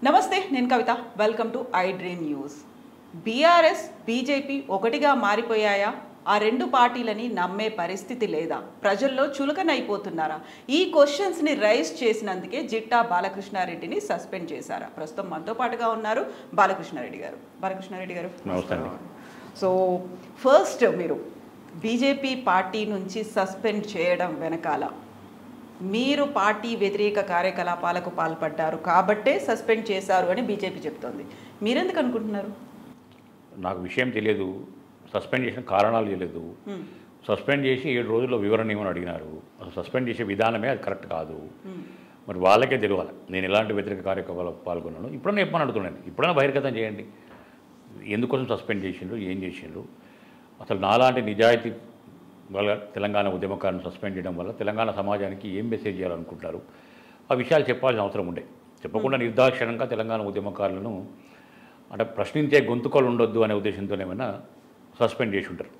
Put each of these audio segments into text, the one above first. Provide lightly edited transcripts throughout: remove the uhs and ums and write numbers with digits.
నమస్తే, నేను Kavitha. Welcome to I dream news. BRS BJP ఒకటిగా మారిపోయాయా? ఆ రెండు పార్టీలని నమ్మే పరిస్థితి లేదా? ప్రజల్లో చులకనైపోతున్నారా? ఈ క్వశ్చన్స్ని రైజ్ చేసినందుకే జిట్టా బాలకృష్ణారెడ్డిని సస్పెండ్ చేశారా? ప్రస్తుతం మనతో పాటుగా ఉన్నారు బాలకృష్ణారెడ్డి గారు. బాలకృష్ణారెడ్డి గారు, సో ఫస్ట్ మీరు బీజేపీ పార్టీ నుంచి సస్పెండ్ చేయడం వెనకాల మీరు పార్టీ వ్యతిరేక కార్యకలాపాలకు పాల్పడ్డారు కాబట్టే సస్పెండ్ చేశారు అని బీజేపీ చెప్తోంది. మీరెందుకు అనుకుంటున్నారు? నాకు విషయం తెలియదు, సస్పెండ్ చేసిన కారణాలు తెలియదు. సస్పెండ్ చేసి 7 రోజుల్లో వివరణ ఏమని అడిగినారు. అసలు సస్పెండ్ చేసే విధానమే అది కరెక్ట్ కాదు. మరి వాళ్ళకే తెలియాలి నేను ఎలాంటి వ్యతిరేక కార్యకలాపాలకు పాల్గొన్నాను. ఇప్పుడన్నా చెప్పని అడుగుతున్నాను, ఇప్పుడైనా బహిర్గతం చేయండి. ఎందుకోసం సస్పెండ్ చేసిండ్రు, ఏం చేసిండ్రు? అసలు నాలాంటి నిజాయితీ వాళ్ళ తెలంగాణ ఉద్యమకారులను సస్పెండ్ చేయడం వల్ల తెలంగాణ సమాజానికి ఏం మెసేజ్ చేయాలనుకుంటారు? ఆ విషయాలు చెప్పాల్సిన అవసరం ఉండే. చెప్పకుండా నిర్దాక్షిణంగా తెలంగాణ ఉద్యమకారులను అంటే ప్రశ్నించే గొంతుకలు ఉండొద్దు అనే ఉద్దేశంతోనేమైనా సస్పెండ్ చేసి ఉంటారు.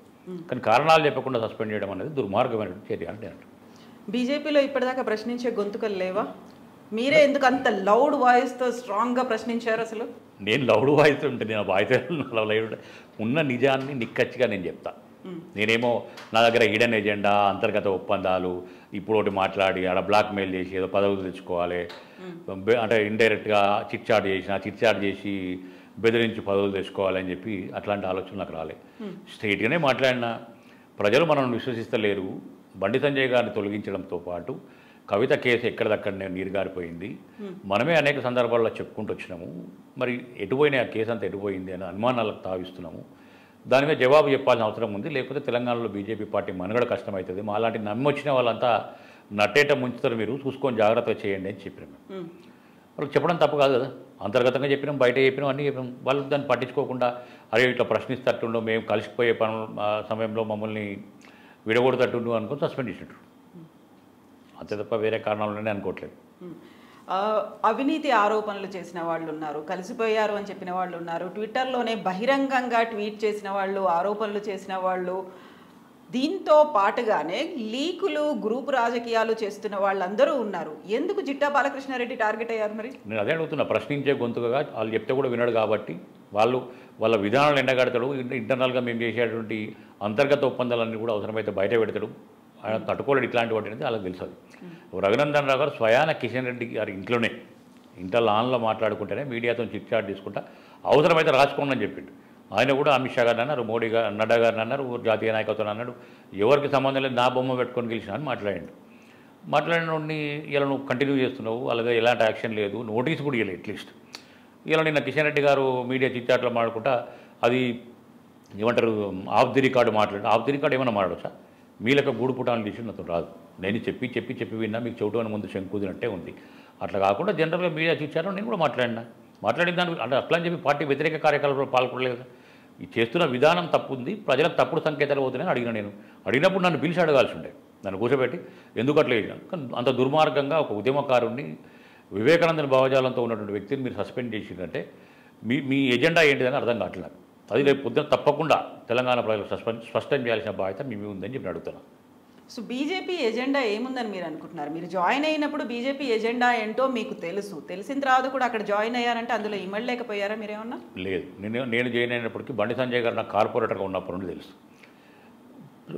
కానీ కారణాలు చెప్పకుండా సస్పెండ్ చేయడం అనేది దుర్మార్గమైన చర్య అంటే అంటారు. బీజేపీలో ఇప్పటిదాకా ప్రశ్నించే గొంతుకలు లేవా? మీరే ఎందుకు అంత లౌడ్ వాయిస్తో స్ట్రాంగ్గా ప్రశ్నించారు? అసలు నేను లౌడ్ వాయిస్ ఉంటే నేను వాయిస్ ఉన్న నిజాన్ని నిక్కచ్చిగా నేను చెప్తా. నేనేమో నా దగ్గర హిడెన్ ఎజెండా, అంతర్గత ఒప్పందాలు, ఇప్పుడు ఒకటి మాట్లాడి ఆడ బ్లాక్మెయిల్ చేసి ఏదో పదవులు తెచ్చుకోవాలి అంటే ఇండైరెక్ట్గా చిట్చాట్ చేసి బెదిరించి పదవులు తెచ్చుకోవాలని చెప్పి అట్లాంటి ఆలోచన నాకు రాలే. స్ట్రైట్గానే మాట్లాడినా ప్రజలు మనల్ని విశ్వసిస్తలేరు. బండి సంజయ్ గారిని తొలగించడంతో పాటు కవిత కేసు ఎక్కడిదక్కడనే నీరుగారిపోయింది. మనమే అనేక సందర్భాల్లో చెప్పుకుంటూ వచ్చినాము. మరి ఎటుపోయినా ఆ కేసు అంతా ఎటుపోయింది అని అనుమానాలకు తావిస్తున్నాము. దాని మీద జవాబు చెప్పాల్సిన అవసరం ఉంది. లేకపోతే తెలంగాణలో బీజేపీ పార్టీ మనుగడ కష్టమవుతుంది. మా అలాంటి నమ్మొచ్చిన వాళ్ళంతా నట్టేట ముంచుతారు, మీరు చూసుకొని జాగ్రత్తగా చేయండి అని చెప్పినాం. వాళ్ళకి చెప్పడం తప్పు కాదు కదా. అంతర్గతంగా చెప్పినాం, బయట చెప్పినాం, అన్నీ చెప్పినాం. వాళ్ళు దాన్ని పట్టించుకోకుండా అరే ఇట్లా ప్రశ్నిస్తట్టుండో, మేము కలిసిపోయే సమయంలో మమ్మల్ని విడగొడతట్టుండు అనుకుని సస్పెండ్ చేసినట్టు. అంతే తప్ప వేరే కారణాలనే అనుకోవట్లేదు. అవినీతి ఆరోపణలు చేసిన వాళ్ళు ఉన్నారు, కలిసిపోయారు అని చెప్పిన వాళ్ళు ఉన్నారు, ట్విట్టర్లోనే బహిరంగంగా ట్వీట్ చేసిన వాళ్ళు, ఆరోపణలు చేసిన వాళ్ళు, దీంతో పాటుగానే లీకులు, గ్రూప్ రాజకీయాలు చేస్తున్న వాళ్ళందరూ ఉన్నారు. ఎందుకు జిట్టా బాలకృష్ణారెడ్డి టార్గెట్ అయ్యారు? మరి నేను అదే అడుగుతున్నా. ప్రశ్నించే గొంతుగా వాళ్ళు చెప్తే కూడా వినడు కాబట్టి వాళ్ళ విధానాలు ఎండగడతాడు. ఇంటర్నల్గా మేము చేసేటువంటి అంతర్గత ఒప్పందాలన్నీ కూడా అవసరమైతే బయట పెడతాడు. ఆయన తట్టుకోలేడు ఇట్లాంటి వాటి అనేది వాళ్ళకి తెలుసు. రఘునందన్ రావు గారు స్వయాన కిషన్ రెడ్డి గారి ఇంట్లోనే ఆన్లో మాట్లాడుకుంటేనే మీడియాతో చిట్చాట్ తీసుకుంటా అవసరమైతే రాసుకోండి అని చెప్పిండు. ఆయన కూడా అమిత్ షా గారిని అన్నారు, మోడీ గారు, నడ్డా గారిని అన్నారు, జాతీయ నాయకత్వం అన్నాడు. ఎవరికి సంబంధం లేదు, నా బొమ్మ పెట్టుకొని గెలిచిన అని మాట్లాడినోడిని ఇలా నువ్వు కంటిన్యూ చేస్తున్నావు, అలాగే ఎలాంటి యాక్షన్ లేదు, నోటీస్ కూడా ఇవ్వలేదు అట్లీస్ట్. ఇలా నిన్న కిషన్ రెడ్డి గారు మీడియా చిట్చాట్లో మాట్లాడుకుంటా అది ఏమంటారు of the record of the record ఏమన్నా మాట్లాడచ్చా? మీలక గూడు పుటాలను తీసి నాతో రాదు. నేను చెప్పి విన్నా, మీకు చెవిటోని ముందు శంకుదినట్టే ఉంది. అట్లా కాకుండా జనరల్గా మీడియా చిట్చాట్లో నేను కూడా మాట్లాడిన దానికి అంటే అట్లా అని చెప్పి పార్టీ వ్యతిరేక కార్యకలాపాలు పాల్గొనలేదు కదా. ఈ చేస్తున్న విధానం తప్పు ఉంది, ప్రజలకు తప్పుడు సంకేతాలు పోతున్నాయని అడిగినప్పుడు నన్ను పిలిచి అడగాల్సి ఉండే, నన్ను కూర్చోబెట్టి ఎందుకు అట్లా చేసినా. కానీ అంత దుర్మార్గంగా ఒక ఉద్యమకారుణ్ణి, వివేకానందని భావజాలంతో ఉన్నటువంటి వ్యక్తిని మీరు సస్పెండ్ చేసిందంటే మీ ఎజెండా ఏంటిదని అర్థం కావట్లేదు. అది రేపు పొద్దున తప్పకుండా తెలంగాణ ప్రజలకు స్పష్టం చేయాల్సిన బాధ్యత మేము ఉందని చెప్పి అడుగుతున్నాను. సో బీజేపీ ఎజెండా ఏముందని మీరు అనుకుంటున్నారు? మీరు జాయిన్ అయినప్పుడు బీజేపీ ఎజెండా ఏంటో మీకు తెలిసిన తర్వాత కూడా అక్కడ జాయిన్ అయ్యారంటే అందులో ఇమ్మడలేకపోయారా మీరేమన్నా? లేదు, నేను జాయిన్ అయినప్పటికీ బండి సంజయ్ గారు నాకు కార్పొరేటర్గా ఉన్నప్పటి నుండి తెలుసు.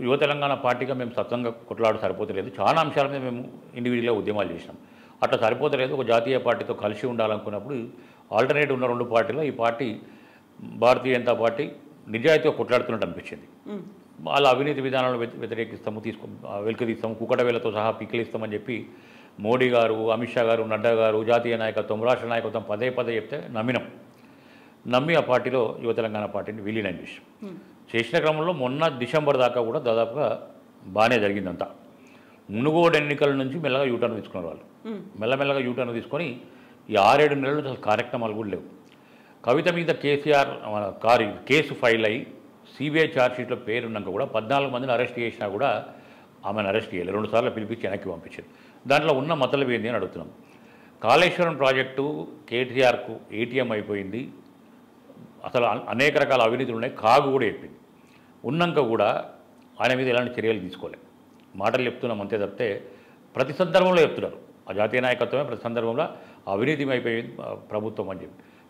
యువ తెలంగాణ పార్టీగా మేము సత్వంగా కొట్లాడు సరిపోతలేదు. చాలా అంశాల మీద మేము ఇండివిజువల్గా ఉద్యమాలు చేసినాం. అట్లా సరిపోతలేదు. ఒక జాతీయ పార్టీతో కలిసి ఉండాలనుకున్నప్పుడు ఆల్టర్నేట్ ఉన్న 2 పార్టీలో ఈ పార్టీ భారతీయ జనతా పార్టీ నిజాయితీగా కొట్లాడుతున్నట్టు అనిపించింది. వాళ్ళ అవినీతి విధానాలను వ్యతిరేకిస్తాము, వెలికితీస్తాము, కుక్కటవేలతో సహా పిక్కిలిస్తామని చెప్పి మోడీ గారు, అమిత్ షా గారు, నడ్డా గారు, జాతీయ నాయకత్వం, రాష్ట్ర నాయకత్వం పదే చెప్తే నమ్మి ఆ పార్టీలో యువ తెలంగాణ పార్టీని విలీనం చేసిన క్రమంలో మొన్న డిసెంబర్ దాకా కూడా దాదాపుగా బాగానే జరిగిందంతా. మునుగోడు ఎన్నికల నుంచి మెల్లగా యూటర్న్ తీసుకున్నారు వాళ్ళు. మెల్లమెల్లగా యూటర్న్ తీసుకొని ఈ 6-7 నెలలు అసలు కార్యక్రమాలు కూడా లేవు. కవిత మీద కేసీఆర్ కేసు ఫైల్ అయ్యి సిబిఐ ఛార్జ్షీట్లో పేరున్నాక కూడా 14 మందిని అరెస్ట్ చేసినా కూడా ఆమెను అరెస్ట్ చేయలేదు. 2 సార్లు పిలిపించి వెనక్కి పంపించారు. దాంట్లో ఉన్న మతలబు ఏంది అని అడుగుతున్నాం. కాళేశ్వరం ప్రాజెక్టు కేటీఆర్కు ఏటీఎం అయిపోయింది, అసలు అనేక రకాల అవినీతులు ఉన్నాయి, కాగు కూడా చెప్పింది. ఉన్నాక కూడా ఆయన మీద ఎలాంటి చర్యలు తీసుకోలేదు. మాటలు చెప్తున్నాం అంతే తప్పితే ప్రతి సందర్భంలో చెప్తున్నారు. ఆ జాతీయ నాయకత్వమే ప్రతి సందర్భంలో అవినీతిమైపోయింది ప్రభుత్వం అని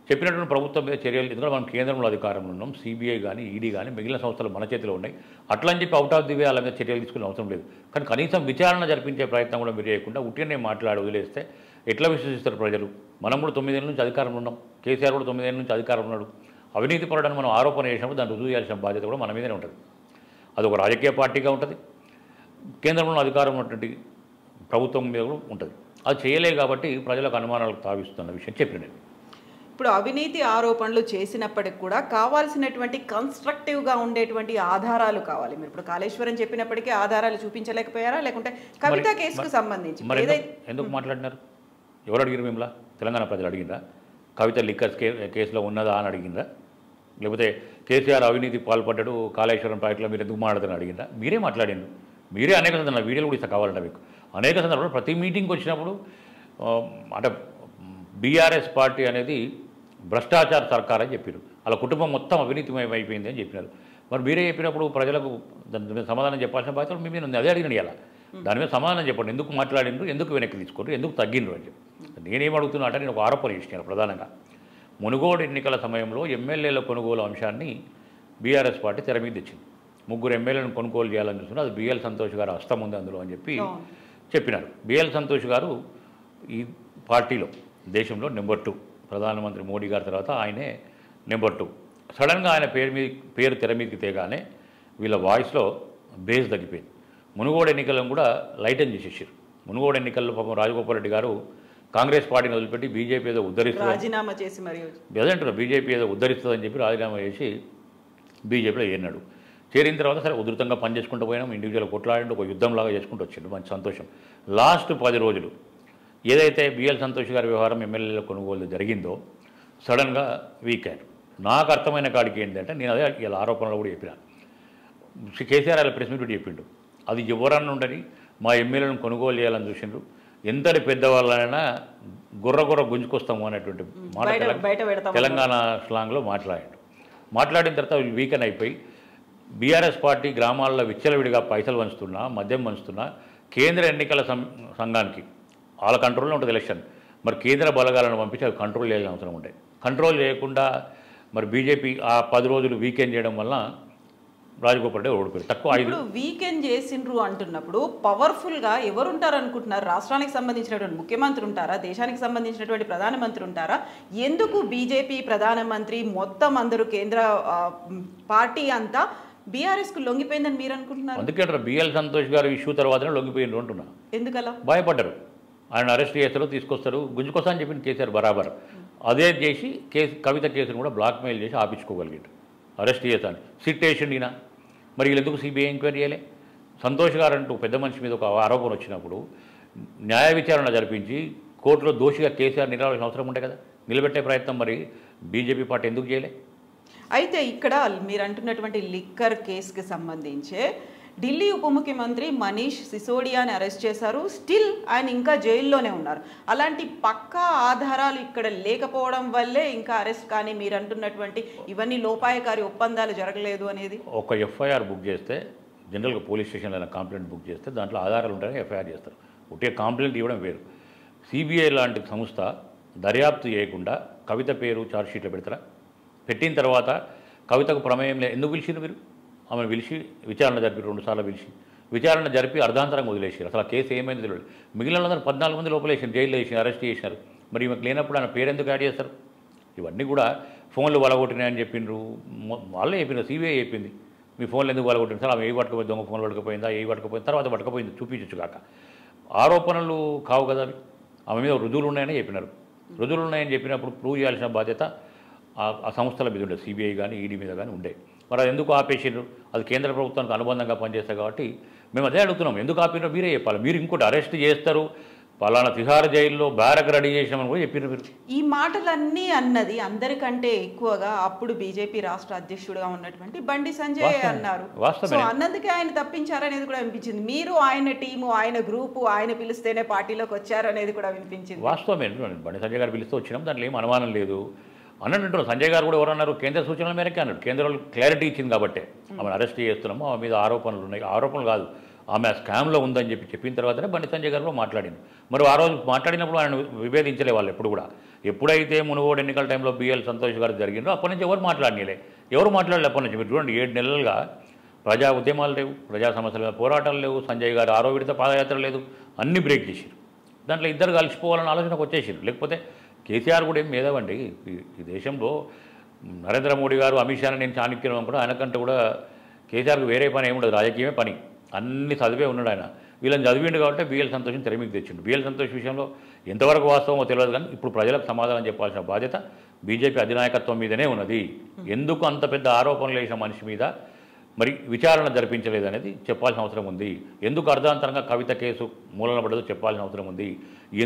చెప్పినటువంటి ప్రభుత్వం మీద చర్యలు, ఎందుకంటే మనం కేంద్రంలో అధికారంలో ఉన్నాం, సిబిఐ కానీ ఈడీ కానీ మిగిలిన సంస్థలు మన చేతిలో ఉన్నాయి. అట్లా అని చెప్పి అవుట్ ఆఫ్ ది వే వాళ్ళ మీద చర్యలు తీసుకునే అవసరం లేదు. కానీ కనీసం విచారణ జరిపించే ప్రయత్నం కూడా మీరు చేయకుండా ఉట్టినే మాట్లాడి వదిలేస్తే ఎట్లా విశ్వసిస్తారు ప్రజలు? మనం కూడా 9 ఏళ్ళ నుంచి అధికారంలో ఉన్నాం, కేసీఆర్ కూడా 9 ఏళ్ళ నుంచి అధికారంలో ఉన్నాడు. అవినీతి పరుడని మనం ఆరోపణ చేసినప్పుడు దాన్ని రుజువు చేయాల్సిన బాధ్యత కూడా మన మీదనే ఉంటుంది. అది ఒక రాజకీయ పార్టీగా ఉంటుంది, కేంద్రంలో అధికారం ఉన్నటువంటి ప్రభుత్వం మీద కూడా ఉంటుంది. అది చేయలే కాబట్టి ప్రజలకు అనుమానాలకు తావిస్తున్న విషయం చెప్పిన నేను. ఇప్పుడు అవినీతి ఆరోపణలు చేసినప్పటికి కూడా కావాల్సినటువంటి కన్స్ట్రక్టివ్గా ఉండేటువంటి ఆధారాలు కావాలి. మీరు ఇప్పుడు కాళేశ్వరం చెప్పినప్పటికీ ఆధారాలు చూపించలేకపోయారా? లేకుంటే కవిత కేసుకు సంబంధించి మరి ఎందుకు మాట్లాడినారు? ఎవరు అడిగిరు? మిమ్మల్ని తెలంగాణ ప్రజలు అడిగినరా? కవిత లిక్కర్స్ కేసులో ఉన్నదా అని అడిగినరా? లేకపోతే కేసీఆర్ అవినీతి పాల్పడ్డాడు కాళేశ్వరం ప్రాజెక్టులో మీరు ఎందుకు మాట్లాడుతున్నారు అడిగినరా? మీరే మాట్లాడిండ్రు. మీరే అనేక సందర్భాలు వీడియోలు కూడా ఇస్తా కావాలంట మీకు. అనేక సందర్భాలు ప్రతి మీటింగ్కి వచ్చినప్పుడు అంటే బీఆర్ఎస్ పార్టీ అనేది భ్రష్టాచార సర్కార్ అని చెప్పారు. అలా కుటుంబం మొత్తం అవినీతిమయం అయిపోయింది అని చెప్పినారు. మరి మీరే చెప్పినప్పుడు ప్రజలకు దాని మీద సమాధానం చెప్పాల్సిన బాధ్యత మీ మీద ఉంది. అదే అడిగిన ఇలా దాని మీద సమాధానం చెప్పండి. ఎందుకు మాట్లాడిండ్రు, ఎందుకు వెనక్కి తీసుకుంటారు, ఎందుకు తగ్గిండ్రు అని చెప్పి. నేనేం అడుగుతున్నా అంటే నేను ఒక ఆరోపణ చేసినాను ప్రధానంగా. మునుగోడు ఎన్నికల సమయంలో ఎమ్మెల్యేల కొనుగోలు అంశాన్ని బీఆర్ఎస్ పార్టీ తెర మీద తెచ్చింది. 3 ఎమ్మెల్యేలను కొనుగోలు చేయాలని చూస్తున్నారు. అది బిఎల్ సంతోష్ గారు హస్తం ఉంది అందులో అని చెప్పి చెప్పినారు. బిఎల్ సంతోష్ గారు ఈ పార్టీలో దేశంలో నెంబర్ 2, ప్రధానమంత్రి మోడీ గారి తర్వాత ఆయనే నెంబర్ 2. సడన్గా ఆయన పేరు తెర మీదకి తేగానే వీళ్ళ వాయిస్లో బేస్ తగ్గిపోయింది. మునుగోడు ఎన్నికలను కూడా లైటన్ చేసేసారు. మునుగోడు ఎన్నికల్లో పాపం రాజగోపాల్ రెడ్డి గారు కాంగ్రెస్ పార్టీని వదిలిపెట్టి బీజేపీ ఏదో ఉద్ధరిస్తుంది, రాజీనామా చేసి మరి అదేంటారు బీజేపీ ఏదో ఉద్ధరిస్తుందని చెప్పి రాజీనామా చేసి బీజేపీలో చేరినాడు. చేరిన తర్వాత సరే ఉధృతంగా పనిచేసుకుంటూ పోయినాం, ఇండివిజువల్ కొట్లాడి ఒక యుద్ధంలాగా చేసుకుంటూ వచ్చిండు. మంచి సంతోషం. లాస్ట్ 10 రోజులు ఏదైతే బిఎల్ సంతోష్ గారి వ్యవహారం ఎమ్మెల్యేల కొనుగోలు జరిగిందో సడన్గా వీక్ అయ్యారు. నాకు అర్థమైన కాడికి ఏంటంటే నేను అదే ఇలా ఆరోపణలు కూడా చెప్పిన. కేసీఆర్ అలా ప్రెస్ మీట్ చెప్పిండు, అది ఎవరన్నా ఉండని మా ఎమ్మెల్యేలను కొనుగోలు చేయాలని చూసిండ్రు, ఎంతటి పెద్దవాళ్ళైనా గుర్ర గుంజుకొస్తాము అనేటువంటి మాట తెలంగాణ స్లాంగ్లో మాట్లాడిన తర్వాత వీళ్ళు వీకెన్ అయిపోయి బీఆర్ఎస్ పార్టీ గ్రామాల్లో విచ్చలవిడిగా పైసలు పంచుతున్నా, మద్యం పంచుతున్నా, కేంద్ర ఎన్నికల సంఘానికి వాళ్ళ కంట్రోల్లో ఉంటుంది ఎలక్షన్, మరి కేంద్ర బలగాలను పంపించి అవి కంట్రోల్ చేయాల్సిన అవసరం ఉంటాయి. కంట్రోల్ చేయకుండా మరి బీజేపీ ఆ 10 రోజులు వీకెండ్ చేయడం వల్ల రాజగోపాల్ రెడ్డి ఓడిపోయారు. తక్కువ 5 వీకెండ్ చేసిండ్రు అంటున్నప్పుడు పవర్ఫుల్గా ఎవరు ఉంటారు అనుకుంటున్నారు? రాష్ట్రానికి సంబంధించినటువంటి ముఖ్యమంత్రి ఉంటారా? దేశానికి సంబంధించినటువంటి ప్రధానమంత్రి ఉంటారా? ఎందుకు బీజేపీ ప్రధానమంత్రి మొత్తం అందరూ కేంద్ర పార్టీ అంతా బీఆర్ఎస్కు లొంగిపోయిందని మీరు అనుకుంటున్నారు? అందుకే బిఎల్ సంతోష్ గారు ఇష్యూ తర్వాతనే లొంగిపోయిండ్రు అంటున్నా. ఎందుకలా? భయపడ్డారు. ఆయన అరెస్ట్ చేస్తారు, తీసుకొస్తారు, గుంజుకొస్తా అని చెప్పిన కేసీఆర్ బరాబర్ అదే చేసి కవిత కేసును కూడా బ్లాక్మెయిల్ చేసి ఆపించుకోగలిగాడు. అరెస్ట్ చేస్తాను సిట్ వేసిండు ఈయన. మరి వీళ్ళు ఎందుకు సిబిఐ ఎంక్వైరీ చేయాలి? సంతోష్ గారు అంటూ పెద్ద మనిషి మీద ఒక ఆరోపణ వచ్చినప్పుడు న్యాయ విచారణ జరిపించి కోర్టులో దోషిగా కేసీఆర్ నిలవాల్సిన అవసరం ఉంటే కదా. నిలబెట్టే ప్రయత్నం మరి బీజేపీ పార్టీ ఎందుకు చేయలే? అయితే ఇక్కడ మీరు అంటున్నటువంటి లిక్కర్ కేసుకి సంబంధించే ఢిల్లీ ఉప ముఖ్యమంత్రి మనీష్ సిసోడియాని అరెస్ట్ చేశారు. స్టిల్ ఆయన ఇంకా జైల్లోనే ఉన్నారు. అలాంటి పక్కా ఆధారాలు ఇక్కడ లేకపోవడం వల్లే ఇంకా అరెస్ట్ కానీ మీరు అంటున్నటువంటి ఇవన్నీ లోపాయకారి ఒప్పందాలు జరగలేదు అనేది. ఒక ఎఫ్ఐఆర్ బుక్ చేస్తే జనరల్గా పోలీస్ స్టేషన్లో కంప్లైంట్ బుక్ చేస్తే దాంట్లో ఆధారాలు ఉంటాయని ఎఫ్ఐఆర్ చేస్తారు. ఒకటే కంప్లైంట్ ఇవ్వడం వేరు. సిబిఐ లాంటి సంస్థ దర్యాప్తు చేయకుండా కవిత పేరు ఛార్జ్షీట్లో పెడతారా? పెట్టిన తర్వాత కవితకు ప్రమేయం ఎందుకు పిలిచిరు మీరు? ఆమెను పిలిచి విచారణ జరిపి 2 సార్లు పిలిచి విచారణ జరిపి అర్ధాంతరంగా వదిలేసారు. అసలు ఆ కేసు ఏమైంది తెలియదు. మిగిలిన 14 మంది లోపలేసారు, జైల్లో వేసి అరెస్ట్ చేశారు. మరి ఈమెకు లేనప్పుడు ఆయన పేరు ఎందుకు యాడ్ చేస్తారు? ఇవన్నీ కూడా ఫోన్లు వలగొట్టినాయని చెప్పిండ్రు, వాళ్ళే చెప్పిండ్రు, సిబిఐ చెప్పింది మీ ఫోన్లు ఎందుకు వలగొట్టింది సార్, ఆమె ఏ పట్టుకుపోయింది, దొంగ ఫోన్లు పట్టుకుపోయిందా, ఏ పట్టుకుపోయింది, తర్వాత పట్టుకుపోయింది చూపించచ్చు కాక. ఆరోపణలు కావు కదా అవి. ఆమె మీద రుజువులు ఉన్నాయని చెప్పినారు. రుజువులు ఉన్నాయని చెప్పినప్పుడు ప్రూవ్ చేయాల్సిన బాధ్యత ఆ సంస్థల మీద ఉండే, సిబిఐ కానీ ఈడీ మీద కానీ ఉండే. మరి అది ఎందుకు ఆపేసిండ్రు? అది కేంద్ర ప్రభుత్వానికి అనుబంధంగా పనిచేస్తారు కాబట్టి మేము అదే అడుగుతున్నాం. ఎందుకు ఆపినారో మీరే చెప్పాలి. మీరు ఇంకోటి అరెస్ట్ చేస్తారు, పలానా తిహార్ జైల్లో బ్యారక్ రెడీ చేసినామని కూడా చెప్పినారు మీరు. ఈ మాటలన్నీ అన్నది అందరికంటే ఎక్కువగా అప్పుడు బీజేపీ రాష్ట్ర అధ్యక్షుడిగా ఉన్నటువంటి బండి సంజయ్ అన్నారు. సో అన్నందుకే ఆయన తప్పించారనేది కూడా వినిపించింది. మీరు ఆయన టీము, ఆయన గ్రూపు, ఆయన పిలిస్తేనే పార్టీలోకి వచ్చారనేది కూడా వినిపించింది. వాస్తవమే. బండి సంజయ్ గారు పిలిస్తే వచ్చినాం, దాంట్లో ఏం అనుమానం లేదు అన్నట్టు. సంజయ్ గారు కూడా ఎవరన్నారు? కేంద్ర సూచనల మేరకే అన్నాడు. కేంద్రంలో క్లారిటీ ఇచ్చింది కాబట్టి ఆమెను అరెస్ట్ చేస్తున్నాము, ఆమె మీద ఆరోపణలు ఉన్నాయి. ఆరోపణలు కాదు, ఆమె స్కామ్లో ఉందని చెప్పిన తర్వాతనే బండి సంజయ్ గారు మాట్లాడింది. మరి ఆ రోజు మాట్లాడినప్పుడు ఆయన విభేదించలే వాళ్ళు ఎప్పుడు కూడా. ఎప్పుడైతే మునుగోడు ఎన్నికల టైంలో బిఎల్ సంతోష్ గారు జరిగిందో అప్పటి నుంచి ఎవరు మాట్లాడలే, ఎవరు మాట్లాడలే అప్పటి నుంచి. మీరు చూడండి 7 నెలలుగా ప్రజా ఉద్యమాలు లేవు, ప్రజా సమస్యల పోరాటాలు లేవు, సంజయ్ గారు 6వ విడత పాదయాత్ర లేదు, అన్నీ బ్రేక్ చేశారు. దాంట్లో ఇద్దరు కలిసిపోవాలని ఆలోచనకు వచ్చేసారు. లేకపోతే కేసీఆర్ కూడా ఏం మేధావండి. ఈ దేశంలో నరేంద్ర మోడీ గారు అమిత్ షాని నేను చాణక్యం కూడా ఆయనకంటే కూడా కేసీఆర్కి వేరే పని ఏముండదు, రాజకీయమే పని, అన్ని చదివే ఉన్నాడు ఆయన. వీళ్ళని చదివిండు కాబట్టి బిఎల్ సంతోష్ని తెరమికి తెచ్చిండు. బిఎల్ సంతోష్ విషయంలో ఎంతవరకు వాస్తవమో తెలియదు, కానీ ఇప్పుడు ప్రజలకు సమాధానం చెప్పాల్సిన బాధ్యత బీజేపీ అధినాయకత్వం మీదనే ఉన్నది. ఎందుకు అంత పెద్ద ఆరోపణలు వేసిన మనిషి మీద మరి విచారణ జరిపించలేదు అనేది చెప్పాల్సిన అవసరం ఉంది. ఎందుకు అర్ధాంతరంగా కవిత కేసు మూలన పడదో చెప్పాల్సిన అవసరం ఉంది.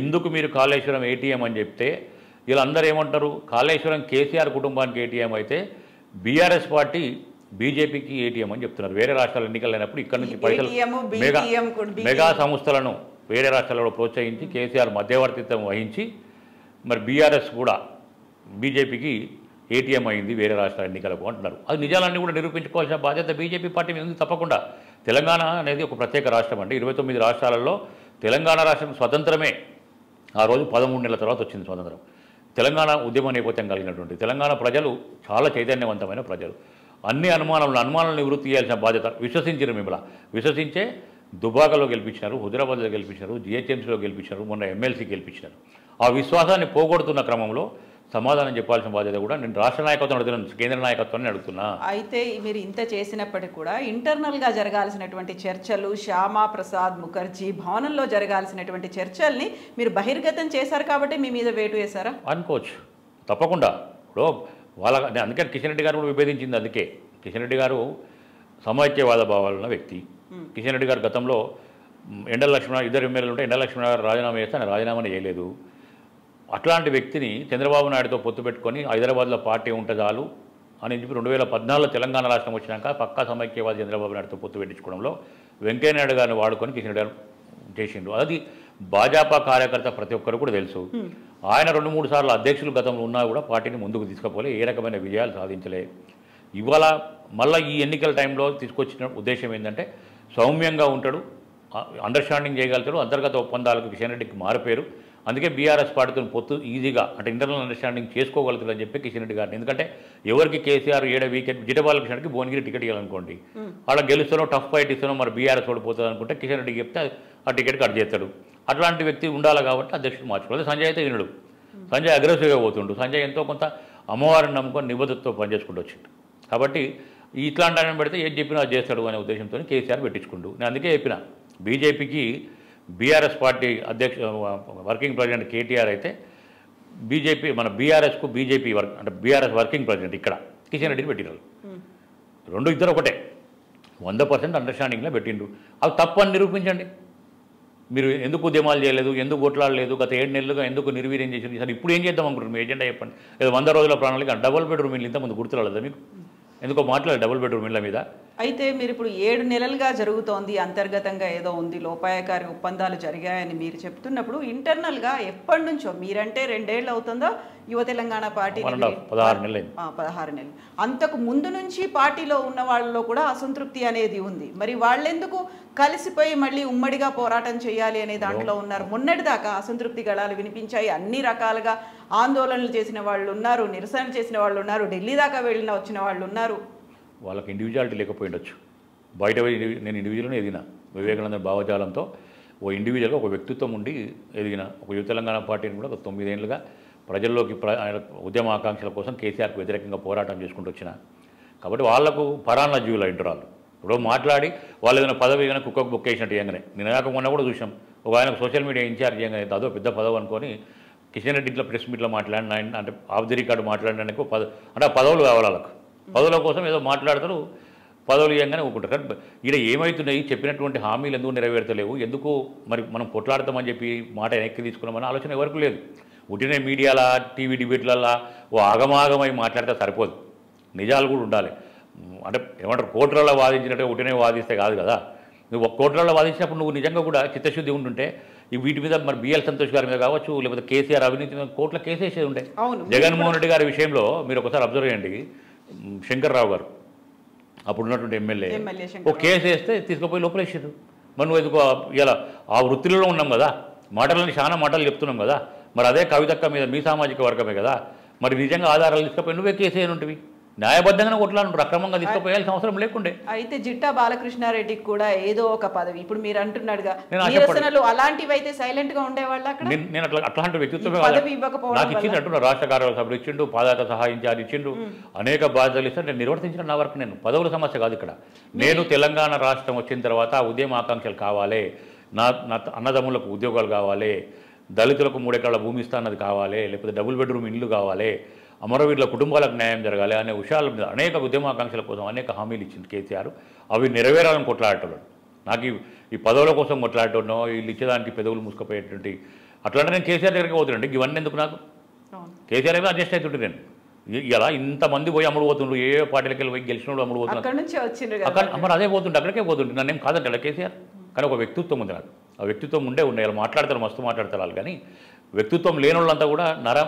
ఎందుకు మీరు కాళేశ్వరం ఏటీఎం అని చెప్తే వీళ్ళందరూ ఏమంటారు, కాళేశ్వరం కేసీఆర్ కుటుంబానికి ఏటీఎం అయితే బీఆర్ఎస్ పార్టీ బీజేపీకి ఏటీఎం అని చెప్తున్నారు. వేరే రాష్ట్రాల ఎన్నికలు అయినప్పుడు ఇక్కడ నుంచి పైసలు మెగా సంస్థలను వేరే రాష్ట్రాలలో ప్రోత్సహించి కేసీఆర్ మధ్యవర్తిత్వం వహించి మరి బీఆర్ఎస్ కూడా బీజేపీకి ఏటీఎం అయింది వేరే రాష్ట్రాల ఎన్నికలకు అంటున్నారు. అది నిజాలన్నీ కూడా నిరూపించుకోవాల్సిన బాధ్యత బీజేపీ పార్టీ మీద ఉంది తప్పకుండా. తెలంగాణ అనేది ఒక ప్రత్యేక రాష్ట్రం అండి. 29 రాష్ట్రాలలో తెలంగాణ రాష్ట్రం స్వతంత్రమే ఆ రోజు 13 నెలల తర్వాత వచ్చింది స్వతంత్రం. తెలంగాణ ఉద్యమ నేపథ్యం కలిగినటువంటి తెలంగాణ ప్రజలు చాలా చైతన్యవంతమైన ప్రజలు. అన్ని అనుమానాలను నివృత్తి చేయాల్సిన బాధ్యత విశ్వసించారు. మిమ్మల్ని విశ్వసించే దుబాకలో గెలిపించినారు, హుజరాబాద్లో గెలిపించారు, జిహెచ్ఎంసీలో గెలిపించారు, మొన్న ఎమ్మెల్సీ గెలిపించినారు. ఆ విశ్వాసాన్ని పోగొడుతున్న క్రమంలో సమాధానం చెప్పాల్సిన బాధ్యత కూడా నేను రాష్ట్ర నాయకత్వం అడుగుతున్నాను, కేంద్ర నాయకత్వాన్ని అడుగుతున్నా. అయితే మీరు ఇంత చేసినప్పటికీ కూడా ఇంటర్నల్గా జరగాల్సినటువంటి చర్చలు, శ్యామా ప్రసాద్ ముఖర్జీ భవనంలో జరగాల్సినటువంటి చర్చల్ని మీరు బహిర్గతం చేశారు కాబట్టి మీ మీద వేటు వేశారా అనుకోవచ్చు. తప్పకుండా. ఇప్పుడు అందుకే కిషన్ రెడ్డి గారు కూడా విభేదించింది. అందుకే కిషన్ రెడ్డి గారు సమైక్యవాద భావాలున్న వ్యక్తి. కిషన్ రెడ్డి గారు గతంలో ఎండల లక్ష్మణ ఇద్దరు ఎమ్మెల్యేలు ఉంటే ఎండల లక్ష్మణ గారు రాజీనామా చేస్తే ఆయన రాజీనామా చేయలేదు. అట్లాంటి వ్యక్తిని చంద్రబాబు నాయుడుతో పొత్తు పెట్టుకొని హైదరాబాద్లో పార్టీ ఉంటే చాలు అని చెప్పి 2014లో తెలంగాణ రాష్ట్రం వచ్చినాక పక్కా సమైక్యవాది చంద్రబాబు నాయుడుతో పొత్తు పెట్టించుకోవడంలో వెంకయ్యనాయుడు గారిని వాడుకొని కిషన్ రెడ్డి గారు చేసిండు. అది భాజపా కార్యకర్త ప్రతి ఒక్కరు కూడా తెలుసు. ఆయన 2-3 సార్లు అధ్యక్షులు గతంలో ఉన్నా కూడా పార్టీని ముందుకు తీసుకుపోలే, ఏ రకమైన విజయాలు సాధించలే. ఇవాళ మళ్ళీ ఈ ఎన్నికల టైంలో తీసుకొచ్చిన ఉద్దేశం ఏంటంటే సౌమ్యంగా ఉంటాడు, అండర్స్టాండింగ్ చేయగలుగుతాడు, అంతర్గత ఒప్పందాలకు కిషన్ రెడ్డికి మారిపోయారు. అందుకే బీఆర్ఎస్ పార్టీతో పొత్తు ఈజీగా అంటే ఇంటర్నల్ అండర్స్టాండింగ్ చేసుకోగలుగుతారు అని చెప్పి కిషన్ రెడ్డి గారిని. ఎందుకంటే ఎవరికి కేసీఆర్ 7 వీకెండ్ జిటబాల కిషన్ రెడ్డికి భువనగిరి టికెట్ ఇవ్వాలనుకోండి, అలా గెలుస్తానో టఫ్ ఫైట్ ఇస్తానో మరి బీఆర్ఎస్ ఓడిపోతుంది అనుకుంటే కిషన్ రెడ్డికి చెప్తే ఆ టికెట్ కట్ చేస్తాడు. అట్లాంటి వ్యక్తి ఉండాలి కాబట్టి అధ్యక్షుడు మార్చుకోవాలి. సంజయ్ అయితే వినడు, సంజయ్ అగ్రెసివ్గా పోతుండు. సంజయ్ ఎంతో కొంత అమ్మవారిని నమ్ముకొని నిబద్ధతతో పనిచేసుకుంటూ వచ్చిండు. కాబట్టి ఇట్లాంటి ఆయన పెడితే ఏం చెప్పినా అది చేస్తాడు అనే ఉద్దేశంతో కేసీఆర్ పెట్టించుకుంటూ నేను అందుకే చెప్పిన బీజేపీకి BRS party working president KTR అయితే బీజేపీ మన బీఆర్ఎస్కు బీజేపీ అంటే బీఆర్ఎస్ వర్కింగ్ ప్రెసిడెంట్ ఇక్కడ కిషన్ రెడ్డిని పెట్టినారు. ఇద్దరు ఒకటే 100% అండర్స్టాండింగ్లో పెట్టిండు. అవి తప్పని నిరూపించండి. మీరు ఎందుకు ఉద్యమాలు చేయలేదు, ఎందుకు కొట్లాడలేదు, గత 7 నెలలుగా ఎందుకు నిర్వీర్యం చేసింది, సరే ఇప్పుడు ఏం చేద్దాం అనుకుంటారు మీ ఎజెండా చెప్పండి. ఏదో 100 రోజుల ప్రణాళిక డబుల్ బెడ్రూమ్ ఇల్లు ఇంతకుముందు గుర్తురాలేదా మీకు? ఎందుకో మాట్లాడారు డబుల్ బెడ్రూమ్ ఇళ్ళ మీద. అయితే మీరు ఇప్పుడు 7 నెలలుగా జరుగుతోంది, అంతర్గతంగా ఏదో ఉంది, లోపాయకారి ఒప్పందాలు జరిగాయని మీరు చెప్తున్నప్పుడు ఇంటర్నల్గా ఎప్పటి నుంచో మీరంటే 2 ఏళ్ళు అవుతుందో యువ తెలంగాణ పార్టీ 16 నెలలు అంతకు ముందు నుంచి పార్టీలో ఉన్న వాళ్ళలో కూడా అసంతృప్తి అనేది ఉంది. మరి వాళ్ళెందుకు కలిసిపోయి మళ్ళీ ఉమ్మడిగా పోరాటం చేయాలి అనే దాంట్లో ఉన్నారు? మొన్నటిదాకా అసంతృప్తి గళాలు వినిపించాయి, అన్ని రకాలుగా ఆందోళనలు చేసిన వాళ్ళు ఉన్నారు, నిరసన చేసిన వాళ్ళు ఉన్నారు, ఢిల్లీ దాకా వచ్చిన వాళ్ళు ఉన్నారు. వాళ్ళకి ఇండివిజువాలిటీ లేకపోయిండొచ్చు. బయట నేను ఇండివిజువల్ని ఎదిగిన వివేకానంద భావజాలంతో ఓ ఇండివిజువల్గా ఒక వ్యక్తిత్వం ఉండి ఎదిగిన ఒక యువ తెలంగాణ పార్టీని కూడా ఒక 9 ఏళ్ళుగా ప్రజల్లోకి ఉద్యమ ఆకాంక్షల కోసం కేసీఆర్కు వ్యతిరేకంగా పోరాటం చేసుకుంటూ వచ్చిన. కాబట్టి వాళ్లకు పరాన్న జీవులు ఇంటరాళ్ళు ఇప్పుడు మాట్లాడి వాళ్ళు ఏదైనా పదవి ఏదైనా కుక్కకు బుక్ వేసినట్టు చేయగానే నేను మొన్న కూడా చూసాం. ఒక ఆయన సోషల్ మీడియా ఇన్ఛార్జ్ చేయగానే అదో పెద్ద పదవి అనుకొని కిషన్ రెడ్డి ఇట్లా ప్రెస్ మీట్లో మాట్లాడిన ఆయన అంటే ఆఫ్ ది రికార్డు మాట్లాడడానికి అంటే ఆ పదవులు కావాలి వాళ్ళకు. పదవుల కోసం ఏదో మాట్లాడతారు, పదవులు ఇవ్వగానే ఒప్పుకుంటారు. ఇక్కడ ఏమవుతున్నాయి, చెప్పినటువంటి హామీలు ఎందుకు నెరవేర్తలేవు, ఎందుకు మరి మనం కొట్లాడతామని చెప్పి మాట వెనక్కి తీసుకున్నామని ఆలోచన ఎవరికి లేదు. ఉట్టినే మీడియాలా టీవీ డిబేట్లల్లా ఓ ఆగమాగమై మాట్లాడితే సరిపోదు, నిజాలు కూడా ఉండాలి. అంటే ఏమంటారు కోర్టులలో వాదించినట్టే ఉట్టినే వాదిస్తే కాదు కదా. నువ్వు కోర్టులలో వాదించినప్పుడు నువ్వు నిజంగా కూడా చిత్తశుద్ధి ఉంటుంటే వీటి మీద మరి బిఎల్ సంతోష్ గారి మీద కావచ్చు, లేకపోతే కేసీఆర్ అవినీతి మీద కోర్టులో కేసు వేసేది ఉండే. జగన్మోహన్ రెడ్డి గారి విషయంలో మీరు ఒకసారి అబ్జర్వ్ చేయండి, శంకర్రావు గారు అప్పుడు ఉన్నటువంటి ఎమ్మెల్యే ఒక కేసు వేస్తే తీసుకుపోయి లోపలేసారు. మరి నువ్వు ఎందుకు ఇలా ఆ వృత్తిలో ఉన్నాం కదా, మాటలని చాలా మాటలు చెప్తున్నాం కదా, మరి అదే కవితక్క మీద మీ సామాజిక వర్గమే కదా, మరి నిజంగా ఆధారాలు తీసుకుపోయి నువ్వే కేసు ఉంటివి, న్యాయబద్ధంగానే కొట్లాడు, అక్రమంగా తీసుకుపోయాల్సిన అవసరం లేకుండే. అయితే జిట్టా బాలకృష్ణారెడ్డికి కూడా ఏదో ఒక పదవి, ఇప్పుడు మీరు అంటున్నాడుగా నిరసనలు అలాంటివి అయితే సైలెంట్ గా ఉండేవాళ్ళు అక్కడ. నేను అట్లాంటి వ్యక్తిత్వమే పదవి ఇవ్వకపోవడం నాకు ఇచ్చింది అంటున్నా, రాష్ట్ర కార్యవర్గ సభ్యులు ఇచ్చిండు, పాదాత సహాయ ఇన్ఛార్జ్ ఇచ్చిండు, అనేక బాధ్యతలు ఇస్తే నేను నిర్వర్తించిన నా వరకు. నేను పదవుల సమస్య కాదు ఇక్కడ. నేను తెలంగాణ రాష్ట్రం వచ్చిన తర్వాత ఉద్యమ ఆకాంక్షలు కావాలి, నా అన్నదమ్ములకు ఉద్యోగాలు కావాలి, దళితులకు 3 ఎకరాల భూమి ఇస్తానది కావాలి, లేకపోతే డబుల్ బెడ్రూమ్ ఇల్లు కావాలి, అమరవీరుల కుటుంబాలకు న్యాయం జరగాలి అనే విషయాల మీద అనేక ఉద్యమాకాంక్షల కోసం అనేక హామీలు ఇచ్చింది కేసీఆర్. అవి నెరవేరాలని కొట్లాడేటోళ్ళు. నాకు ఈ పదవుల కోసం కొట్లాడటం, వీళ్ళు ఇచ్చేదానికి పెదవులు మూసుకుపోయేటువంటి అట్లాంటి నేను కేసీఆర్ దగ్గరికి పోతుండండి. ఇవన్నీ ఎందుకు నాకు? కేసీఆర్ అయితే అడ్జస్ట్ అవుతుంటే నేను ఇలా ఇంతమంది పోయి అమ్ముడు పోతుండ్రు, ఏ పార్టీలకి వెళ్ళి పోయి గెలిచిన అమ్ముడు పోతున్నారు అక్కడ. మరి అదే పోతుండే, అక్కడికే పోతుండే. నన్ను ఏం కాదంటే కేసీఆర్, కానీ ఒక వ్యక్తిత్వం ఉంది నాకు. ఆ వ్యక్తిత్వం ఉండే ఇలా మాట్లాడతారు, మస్తు మాట్లాడతారు వాళ్ళు. కానీ వ్యక్తిత్వం లేని వాళ్ళంతా కూడా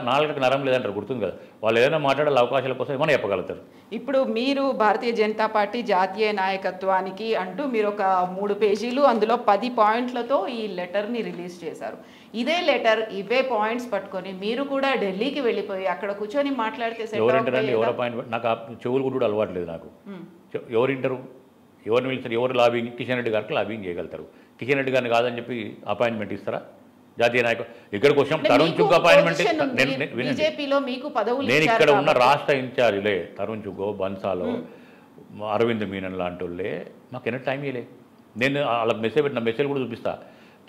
నాలుగుకి నరం లేదంటారు, గుర్తుంది కదా. వాళ్ళు ఏదైనా మాట్లాడాలి అవకాశాల కోసం ఏమైనా చెప్పగలుగుతారు. ఇప్పుడు మీరు భారతీయ జనతా పార్టీ జాతీయ నాయకత్వానికి అంటూ మీరు ఒక 3 పేజీలు అందులో 10 పాయింట్లతో ఈ లెటర్ని రిలీజ్ చేశారు. ఇదే లెటర్ ఇవే పాయింట్స్ పట్టుకొని మీరు కూడా ఢిల్లీకి వెళ్ళిపోయి అక్కడ కూర్చొని మాట్లాడితే ఎవరింటారండి? ఎవరి పాయింట్? నాకు ఆ చెవులు కూడా అలవాటు లేదు నాకు. ఎవరింటారు? ఎవరిని పిలుస్తారు? ఎవరు లాబింగ్? కిషన్ రెడ్డి గారికి లాబింగ్ చేయగలుగుతారు. కిషన్ రెడ్డి గారిని కాదని చెప్పి అపాయింట్మెంట్ ఇస్తారా? జాతీయ నాయకులు ఇక్కడికి వచ్చిన తరుణ్ చుగ్ అపాయింట్మెంట్. నేను ఇక్కడ ఉన్న రాష్ట్ర ఇన్ఛార్జ్లే తరుణ్ చుగ్గో, బన్సాలో, అరవింద్ మీనన్ లాంటి వాళ్ళే మాకు ఎన్నో టైం ఇవ్వలే. నేను వాళ్ళకి మెసేజ్ పెట్టిన మెసేజ్ కూడా చూపిస్తా,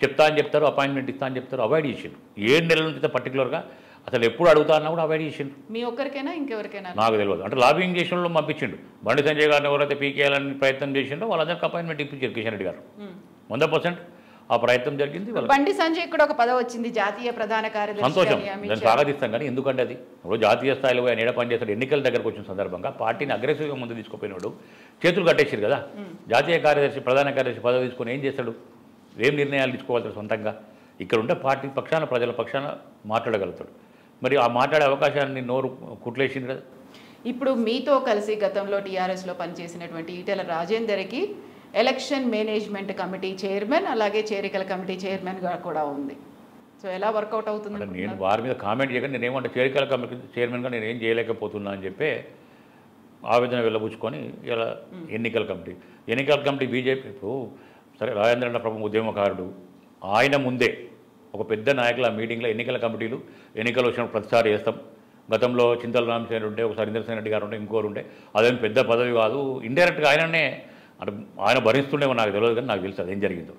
చెప్తా అని చెప్తారు, అపాయింట్మెంట్ ఇస్తా అని చెప్తారు, అవాయిడ్ చేసిండు. 7 నెలల నుంచి పర్టికులర్గా అసలు ఎప్పుడు అడుగుతా అన్నా కూడా అవాయిడ్ చేసిండు. మీ ఒక్కరికైనా ఇంకెవరికైనా నాకు తెలియదు. అంటే లాబింగ్ చేసిన వాళ్ళు పంపించిండు. బండి సంజయ్ గారిని ఎవరైతే పీకేయాలని ప్రయత్నం చేసిండో వాళ్ళందరికీ అపాయింట్మెంట్ ఇప్పించారు కిషన్ రెడ్డి గారు. 100% ఆ ప్రయత్నం జరిగింది. బండి సంజయ్ కూడా ఒక పదవి వచ్చింది, జాతీయ ప్రధాన కార్యదర్శి. సంతోషం, దాన్ని స్వాగతిస్తాం. కానీ ఎందుకంటే అది ఇప్పుడు జాతీయ స్థాయిలో ఆయన ఏడ పనిచేస్తాడు. ఎన్నికల దగ్గరకు వచ్చిన సందర్భంగా పార్టీని అగ్రెసివ్గా ముందు తీసుకుపోయినాడు, చేతులు కట్టేసారు కదా. జాతీయ కార్యదర్శి, ప్రధాన కార్యదర్శి పదవి తీసుకొని ఏం చేస్తాడు? ఏం నిర్ణయాలు తీసుకోగలుగుతాడు సొంతంగా? ఇక్కడ ఉంటే పార్టీ పక్షాన, ప్రజల పక్షాన మాట్లాడగలుగుతాడు. మరి ఆ మాట్లాడే అవకాశాన్ని నోరు కుట్లేసింది కదా. ఇప్పుడు మీతో కలిసి గతంలో టీఆర్ఎస్లో పనిచేసినటువంటి ఈటెల రాజేందర్కి ఎలక్షన్ మేనేజ్మెంట్ కమిటీ చైర్మన్, అలాగే చేరికల కమిటీ చైర్మన్గా కూడా ఉంది. సో ఎలా వర్కౌట్ అవుతుంది? నేను వారి మీద కామెంట్ చేయకుండా నేనేమంటే చేరికల కమిటీ చైర్మన్గా నేను ఏం చేయలేకపోతున్నా అని చెప్పి ఆవేదన వెళ్ళబుచ్చుకొని ఇలా ఎన్నికల కమిటీ బీజేపీ ఇప్పుడు సరే రాజేంద్ర ప్రభు ఉద్యమకారుడు, ఆయన ముందే ఒక పెద్ద నాయకుల మీటింగ్లో ఎన్నికల కమిటీలు ఎన్నికలు వచ్చినప్పుడు ప్రతిసారి చేస్తాం. గతంలో చింతల రామసేన ఉండే, ఒకసారి ఇంద్రసేన రెడ్డి గారు ఉండే, ఇంకోరు ఉండే. అదేం పెద్ద పదవి కాదు, ఇండైరెక్ట్గా ఆయననే అంటే ఆయన భరిస్తుండేమో నాకు తెలియదు, కానీ నాకు తెలుసు అదేం జరిగిందో.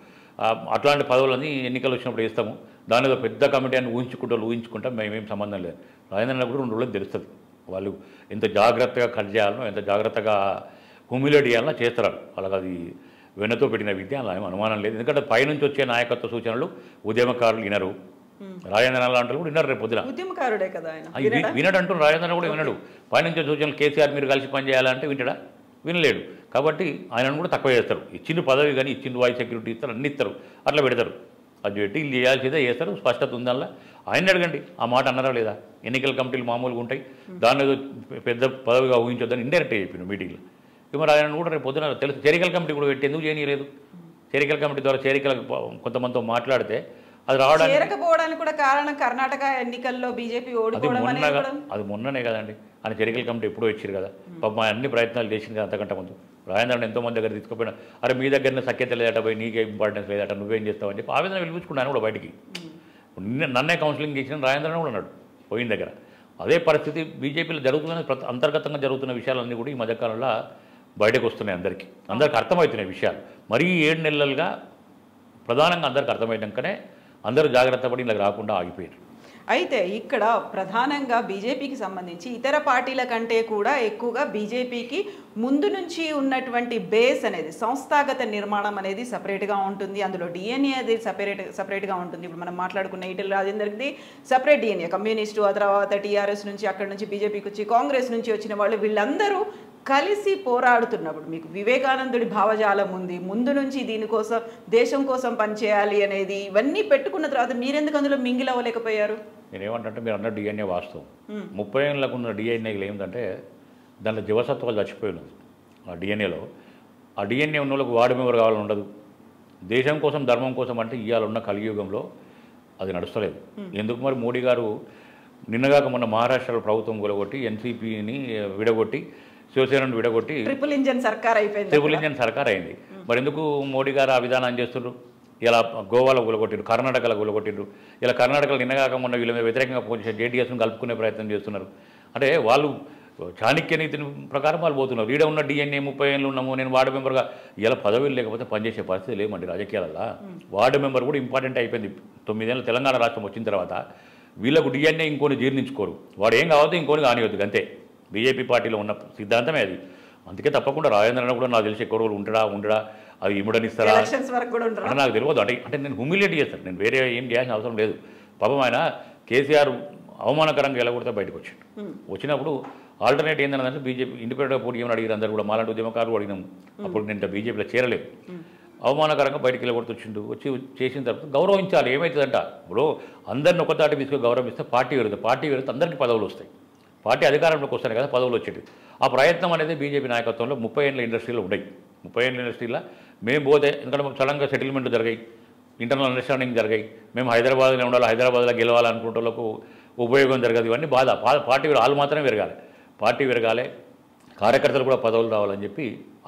అట్లాంటి పదవులన్నీ ఎన్నికలు వచ్చినప్పుడు వేస్తాము. దాని ఏదో పెద్ద కమిటీ అని ఊహించుకుంటాం. మేమేం సంబంధం లేదు. రాజేంద్ర కూడా 2 రోజులు తెలుస్తుంది వాళ్ళు ఎంత జాగ్రత్తగా కట్ చేయాలనో, ఎంత జాగ్రత్తగా హ్యూమిలేట్ చేయాలనో చేస్తారు. వాళ్ళకి అది వెన్నతో పెట్టిన విద్య, అలా ఏం అనుమానం లేదు. ఎందుకంటే పైనుంచి వచ్చే నాయకత్వ సూచనలు ఉద్యమకారులు వినరు. రాజేంద్ర లాంటి కూడా వినరు. రేపు పొద్దున ఉద్యమకారుడే కదా వినడు అంటూ రాజేంద్ర కూడా వినడు. పైనుంచి సూచనలు కేసీఆర్ మీరు కలిసి పనిచేయాలంటే వింటడా? వినలేడు. కాబట్టి ఆయనను కూడా తక్కువ చేస్తారు. ఇచ్చిన పదవి కానీ ఇచ్చిన వాయిస్ సెక్యూరిటీ ఇస్తారు, అన్ని ఇస్తారు, అట్లా పెడతారు. అది పెట్టి వీళ్ళు చేయాల్సిందే చేస్తారు. స్పష్టత ఉందల్లా ఆయన అడగండి, ఆ మాట అన్నారా లేదా? ఎన్నికల కమిటీలు మామూలుగా ఉంటాయి, దాన్ని ఏదో పెద్ద పదవిగా ఊహించొద్దని ఇండైరెక్ట్గా చెప్పిన మీటింగ్లో. మరి ఆయన కూడా రేపు పొద్దున తెలుసు. చేరికల కమిటీ కూడా పెట్టి ఎందుకు చేయలేదు? చేరికల కమిటీ ద్వారా చేరికలకు కొంతమందితో మాట్లాడితే అది రావడానికి కూడా కారణం కర్ణాటక ఎన్నికల్లో బీజేపీ ఓడిపోవడం. అది మొన్ననే కదండి. ఆయన చేరికల కమిటీ ఎప్పుడో ఇచ్చారు కదా. పాపం అన్ని ప్రయత్నాలు చేసింది కదా అంతకంటే ముందు. రాజేంద్రని ఎంతోమంది దగ్గర తీసుకుపోయినా, అరే మీ దగ్గరనే సఖ్యత లేదట, పోయి నీకే ఇంపార్టెన్స్ లేదట, నువ్వేం చేస్తావు అని చెప్పి ఆవేదన పిలిపించుకున్నాను కూడా బయటికి. నన్నే కౌన్సిలింగ్ చేసిన రాజేంద్రని కూడా ఉన్నాడు పోయిన దగ్గర. అదే పరిస్థితి బీజేపీలో జరుగుతున్న అంతర్గతంగా జరుగుతున్న విషయాలన్నీ కూడా ఈ మధ్యకాలంలో బయటకు వస్తున్నాయి. అందరికీ అర్థమవుతున్నాయి విషయాలు. మరీ 7 నెలలుగా ప్రధానంగా అందరికీ అర్థమయ్యాకనే అందరూ జాగ్రత్త పడి ఇలా రాకుండా ఆగిపోయారు. అయితే ఇక్కడ ప్రధానంగా బీజేపీకి సంబంధించి ఇతర పార్టీల కంటే కూడా ఎక్కువగా బీజేపీకి ముందు నుంచి ఉన్నటువంటి బేస్ అనేది, సంస్థాగత నిర్మాణం అనేది సపరేట్గా ఉంటుంది. అందులో డిఎన్ఏ అది సపరేట్గా ఉంటుంది. ఇప్పుడు మనం మాట్లాడుకున్న ఈటెల రాజేందర్ది సపరేట్ డిఎన్ఏ, కమ్యూనిస్టు, ఆ తర్వాత టీఆర్ఎస్ నుంచి, అక్కడి నుంచి బీజేపీకి వచ్చి కాంగ్రెస్ నుంచి వచ్చిన వాళ్ళు, వీళ్ళందరూ కలిసి పోరాడుతున్నప్పుడు మీకు వివేకానందుడి భావజాలం ఉంది. ముందు నుంచి దీనికోసం, దేశం కోసం పనిచేయాలి అనేది, ఇవన్నీ పెట్టుకున్న తర్వాత మీరెందుకు అందులో మింగిల్ అవ్వలేకపోయారు? నేనేమంటే మీరు అన్న డిఎన్ఏ వాస్తవం. 30 ఏళ్ళకు ఉన్న డిఎన్ఏలు ఏమిటంటే దాంట్లో జీవసత్వాలు చచ్చిపోయి ఉన్నది. ఆ డిఎన్ఏలో ఆ డిఎన్ఏ ఉన్న వాళ్ళకి వార్డు మెంబర్ కావాలని ఉండదు, దేశం కోసం ధర్మం కోసం అంటే ఇవాళ ఉన్న కలియుగంలో అది నడుస్తలేదు. ఎందుకు మరి మోడీ గారు నిన్నగాక మొన్న మహారాష్ట్రలో ప్రభుత్వం కూలగొట్టి ఎన్సీపీని విడగొట్టి శివసేనను విడగొట్టి ట్రిపుల్ ఇంజన్ సర్కార్ అయింది. మరి ఎందుకు మోడీ గారు ఆ విధానం చేస్తున్నారు? ఇలా గోవాలో కూలగొట్టిండ్రు, కర్ణాటకలో కూలగొట్టిండ్రు. ఇలా కర్ణాటకలో నిన్నగాక మొన్న వీళ్ళ మీద వ్యతిరేకంగా పోటీ జేడీఎస్ను కలుపుకునే ప్రయత్నం చేస్తున్నారు. అంటే వాళ్ళు చాణక్య నీతి ప్రకారం వాళ్ళు పోతున్నారు. ఈడ ఉన్న డిఎన్ఏ 30 ఏళ్ళు ఉన్నాము, నేను వార్డు మెంబర్గా ఇలా పదవులు లేకపోతే పనిచేసే పరిస్థితి లేమండి రాజకీయాలలో. వార్డు మెంబర్ కూడా ఇంపార్టెంట్ అయిపోయింది. 9 ఏళ్ళు తెలంగాణ రాష్ట్రం వచ్చిన తర్వాత వీళ్ళకు డిఎన్ఏ ఇంకోని జీర్ణించుకోరు. వాడు ఏం కావద్దు ఇంకోని కానివద్దు అంతే. బీజేపీ పార్టీలో ఉన్న సిద్ధాంతమే అది. అందుకే తప్పకుండా రాజేంద్రన కూడా నాకు తెలిసి ఎక్కువ రోజులు ఉండడా అది ఇమ్మడనిస్తారా అంటే నాకు తెలియదు. అంటే నేను హ్యూమిలియేట్ చేస్తాను, నేను వేరే ఏం చేయాల్సిన అవసరం లేదు. పాపం ఆయన కేసీఆర్ అవమానకరంగా వెళ్ళకూడదు బయటకు వచ్చినప్పుడు ఆల్టర్నేట్ ఏంటంటే బీజేపీ ఇండిపెండెంట్గా పోటీ ఏమని అడిగారు అందరూ కూడా, మాలాంటి ఉద్యమకారులు అడిగినాం. అప్పుడు నేను బీజేపీలో చేరలేదు. అవమానకరంగా బయటికి వెళ్ళగొడుతొచ్చిండు. వచ్చి చేసిన తర్వాత గౌరవించాలి. ఏమవుతుందంట ఇప్పుడు అందరిని ఒక తాటి తీసుకుని గౌరవిస్తే పార్టీ వెళ్తే అందరికీ పదవులు వస్తాయి. పార్టీ అధికారంలోకి వస్తాయి కదా పదవులు వచ్చేది. ఆ ప్రయత్నం అనేది బీజేపీ నాయకత్వంలో 30 ఏళ్ళ ఇండస్ట్రీలో ఉన్నాయి. 30 ఏళ్ళ ఇండస్ట్రీలో మేము పోతే ఎందుకంటే సడన్గా సెటిల్మెంట్ జరిగాయి, ఇంటర్నల్ అండర్స్టాండింగ్ జరిగాయి. మేము హైదరాబాద్లో ఉండాలి, హైదరాబాద్లో గెలవాలనుకుంటే వాళ్ళకు ఉపయోగం జరగదు. ఇవన్నీ బాధ. పార్టీ వాళ్ళు మాత్రమే పెరగాలి, కార్యకర్తలు కూడా పదవులు రావాలని చెప్పి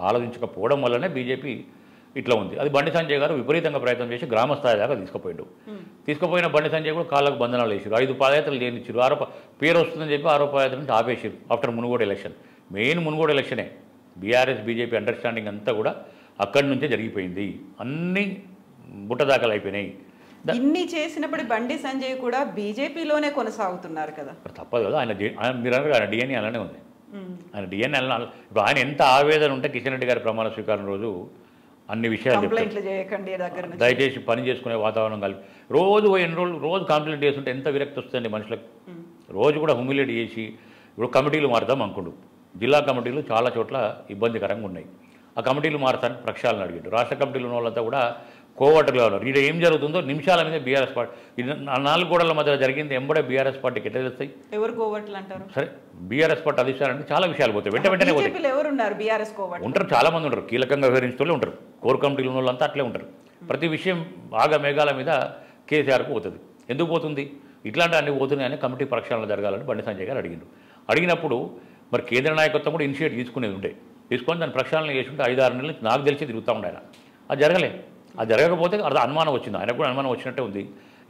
ఆలోచించకపోవడం వల్లనే బీజేపీ ఇట్లా ఉంది. అది బండి సంజయ్ గారు విపరీతంగా ప్రయత్నం చేసి గ్రామ స్థాయి దాకా తీసుకుపోయిన బండి సంజయ్ కూడా కాళ్ళకు బంధనాలు వేసారు. 5 పాదయాత్రలు చేయనిచ్చారు. పేరు వస్తుందని చెప్పి 6వ పాదయాత్ర నుంచి ఆపేసారు after Munugode election. Main Munugode ఎలక్షనే. బీఆర్ఎస్ బీజేపీ అండర్స్టాండింగ్ అంతా కూడా అక్కడి నుంచే జరిగిపోయింది. అన్నీ బుట్టదాఖలు అయిపోయినాయి. ఇన్ని చేసినప్పుడు బండి సంజయ్ కూడా బీజేపీలోనే కొనసాగుతున్నారు కదా. తప్పదు కదా. మీరు అన్నారు ఆయన డిఎన్ఏ అలానే ఉంది. ఆయన డిఎన్ఏ ఇప్పుడు ఆయన ఎంత ఆవేదన ఉంటే కిషన్ రెడ్డి గారి ప్రమాణ స్వీకారం రోజు అన్ని విషయాలు దయచేసి పని చేసుకునే వాతావరణం కలిపి రోజు రోజు కంప్లైంట్ చేస్తుంటే ఎంత విరక్తి వస్తుందండి మనుషులకు. రోజు కూడా హ్యూమిలేట్ చేసి ఇప్పుడు కమిటీలు మారుతాం అనుకోండు. జిల్లా కమిటీలు చాలా చోట్ల ఇబ్బందికరంగా ఉన్నాయి. ఆ కమిటీలు మారుతానికి ప్రక్షాళన అడిగాడు. రాష్ట్ర కమిటీలు ఉన్న వాళ్ళంతా కూడా కోవటలుగా ఉన్నారు. ఇక్కడ ఏం జరుగుతుందో నిమిషాల మీద బీఆర్ఎస్ పార్టీ 4 గోడల మధ్య జరిగింది ఎంబడే బీఆర్ఎస్ పార్టీకి ఎట్లా తెలుస్తాయి? ఎవరు కోవట్లు అంటారు? సరే బీఆర్ఎస్ పార్టీ అధిష్టానంటే చాలా విషయాలు పోతాయి, వెంటనే పోతాయి. ఉంటారు, చాలా మంది ఉంటారు, కీలకంగా వివరించే ఉంటారు. కోర్ కమిటీలు ఉన్న వాళ్ళంతా అట్లే ఉంటారు. ప్రతి విషయం బాగా మేఘాల మీద కేసీఆర్కు పోతుంది. ఎందుకు పోతుంది? ఇట్లాంటి అన్ని పోతున్నాయని కమిటీ ప్రక్షాళన జరగాలని బండి సంజయ్ గారు అడిగినప్పుడు మరి కేంద్ర నాయకత్వం కూడా ఇనిషియేట్ తీసుకుని దాన్ని ప్రక్షాళన చేసుకుంటే 5-6 నెలలు నాకు తెలిసి తిరుగుతూ ఉండే ఆయన. అది జరగకపోతే అది అనుమానం వచ్చింది. ఆయనకు కూడా అనుమానం వచ్చినట్టే ఉంది.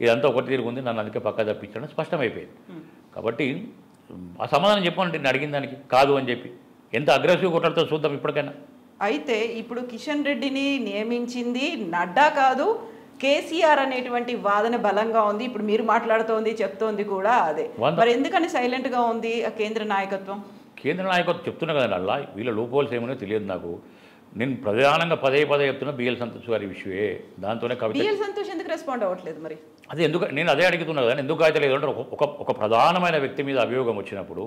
ఇదంతా ఒకటి తిరుగుంది, నన్ను అందుకే పక్క తప్పించడం స్పష్టమైపోయింది. కాబట్టి ఆ సమాధానం చెప్పానంటే నేను అడిగిన దానికి కాదు అని చెప్పి ఎంత అగ్రెసివ్ కొట్టడంతో చూద్దాం ఇప్పటికైనా. అయితే ఇప్పుడు కిషన్ రెడ్డిని నియమించింది నడ్డా కాదు, కేసీఆర్ అనేటువంటి వాదన బలంగా ఉంది. ఇప్పుడు మీరు మాట్లాడుతోంది చెప్తోంది కూడా అదే. మరి ఎందుకని సైలెంట్గా ఉంది కేంద్ర నాయకత్వం? కేంద్ర నాయకత్వం చెప్తున్నా కదండి, అలా వీళ్ళ లోపోల్స్ ఏమో తెలియదు నాకు. నేను ప్రధానంగా పదే చెప్తున్నా బిఎల్ సంతోష్ గారి విషయమే. దాంతోనే బిఎల్ సంతోష్ ఎందుకు రెస్పాండ్ అవ్వట్లేదు? మరి అది ఎందుకు నేను అదే అడుగుతున్నా కదా, ఎందుకు అయితే లేదు అంటే ఒక ప్రధానమైన వ్యక్తి మీద అభియోగం వచ్చినప్పుడు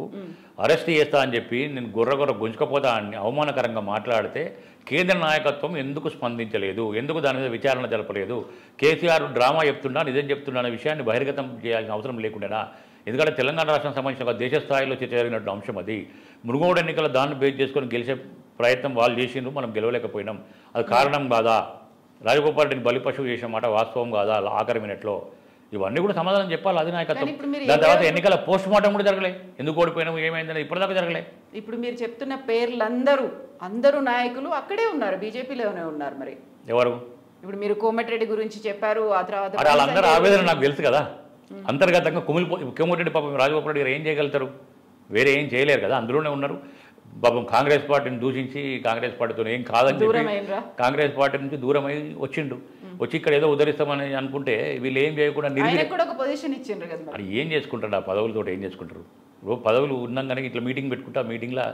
అరెస్ట్ చేస్తా అని చెప్పి నేను గొర్రె గుంజుకపోతా అని అవమానకరంగా మాట్లాడితే కేంద్ర నాయకత్వం ఎందుకు స్పందించలేదు? ఎందుకు దాని మీద విచారణ జరపలేదు? కేసీఆర్ డ్రామా చెప్తున్నా నిజం చెప్తున్నా అనే విషయాన్ని బహిర్గతం చేయాల్సిన అవసరం లేకుండానా? ఎందుకంటే తెలంగాణ రాష్ట్రానికి సంబంధించిన దేశ స్థాయిలో జరిగినట్టు అంశం అది. మునుగోడు ఎన్నికల దాన్ని బేస్ చేసుకొని గెలిచే ప్రయత్నం వాళ్ళు చేసిండ్రు, మనం గెలవలేకపోయినాం. అది కారణం కాదా? రాజగోపాల్ రెడ్డిని బలిపశువు చేసిన మాట వాస్తవం కాదా? ఆఖరి మినిట్లో ఇవన్నీ కూడా సమాధానం చెప్పాలి అధినాయకత్వం. దాని తర్వాత ఎన్నికల పోస్ట్ మార్టం కూడా జరగలే. ఎందుకు ఓడిపోయినాము ఏమైందని ఇప్పటిదాకా జరగలే. ఇప్పుడు మీరు చెప్తున్న అందరూ నాయకులు అక్కడే ఉన్నారు, బీజేపీలోనే ఉన్నారు. మరి ఎవరు? ఇప్పుడు మీరు కోమటిరెడ్డి గురించి చెప్పారు, ఆ తర్వాత వాళ్ళందరూ ఆవేదన నాకు తెలుసు కదా. అంతర్గతంగా కోమటిరెడ్డి పాపం రాజగోపాల్ రెడ్డి గారు ఏం చేయగలుగుతారు? వేరే ఏం చేయలేరు కదా, అందులోనే ఉన్నారు. పాపం కాంగ్రెస్ పార్టీని దూషించి కాంగ్రెస్ పార్టీతో ఏం కాదని చెప్పి కాంగ్రెస్ పార్టీ నుంచి దూరమై వచ్చి ఇక్కడ ఏదో ఉద్ధరిస్తామని అనుకుంటే వీళ్ళు ఏం చేయకుండా అది ఏం చేసుకుంటారు? ఆ పదవులతో ఏం చేసుకుంటారు? పదవులు ఉన్నాగానే ఇట్లా మీటింగ్ పెట్టుకుంటే ఆ మీటింగ్లో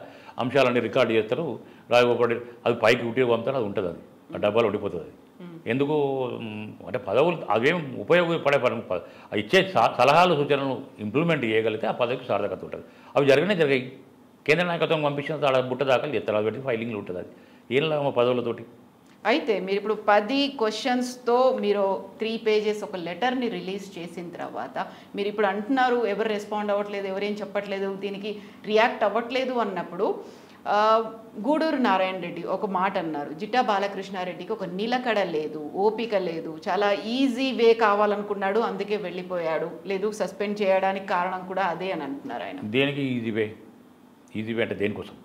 అంశాలన్నీ రికార్డు చేస్తారు. రాజగోపాల్ రెడ్డి అది పైకి ఉట్టి పంపుతారు, అది ఉంటుంది, అది ఆ డబ్బాలు ఉండిపోతుంది. ఎందుకు అంటే పదవులు అవేం ఉపయోగపడే ఇచ్చే సలహాలు సూచనలు ఇంప్లిమెంట్ చేయగలిగితే ఆ పదవికి సార్థకత ఉంటుంది. అవి జరిగాయి. కేంద్ర నాయకత్వం పంపించిన అలా బుట్ట దాఖలు చేస్తారు, అది పెట్టి ఫైలింగ్లు ఉంటుంది. అది ఏం లాభం పదవులతోటి? అయితే మీరు ఇప్పుడు 10 క్వశ్చన్స్తో మీరు 3 పేజెస్ ఒక లెటర్ని రిలీజ్ చేసిన తర్వాత మీరు ఇప్పుడు అంటున్నారు ఎవరు రెస్పాండ్ అవ్వట్లేదు, ఎవరేం చెప్పట్లేదు, దీనికి రియాక్ట్ అవ్వట్లేదు అన్నప్పుడు గూడూరు నారాయణ రెడ్డి ఒక మాట అన్నారు, జిట్టా బాలకృష్ణారెడ్డికి ఒక నిలకడ లేదు, ఓపిక లేదు, చాలా ఈజీ వే కావాలనుకున్నాడు అందుకే వెళ్ళిపోయాడు, లేదు సస్పెండ్ చేయడానికి కారణం కూడా అదే అని అంటున్నారు ఆయన. దేనికి ఈజీ వే? ఈజీ వే అంటే దేనికోసం?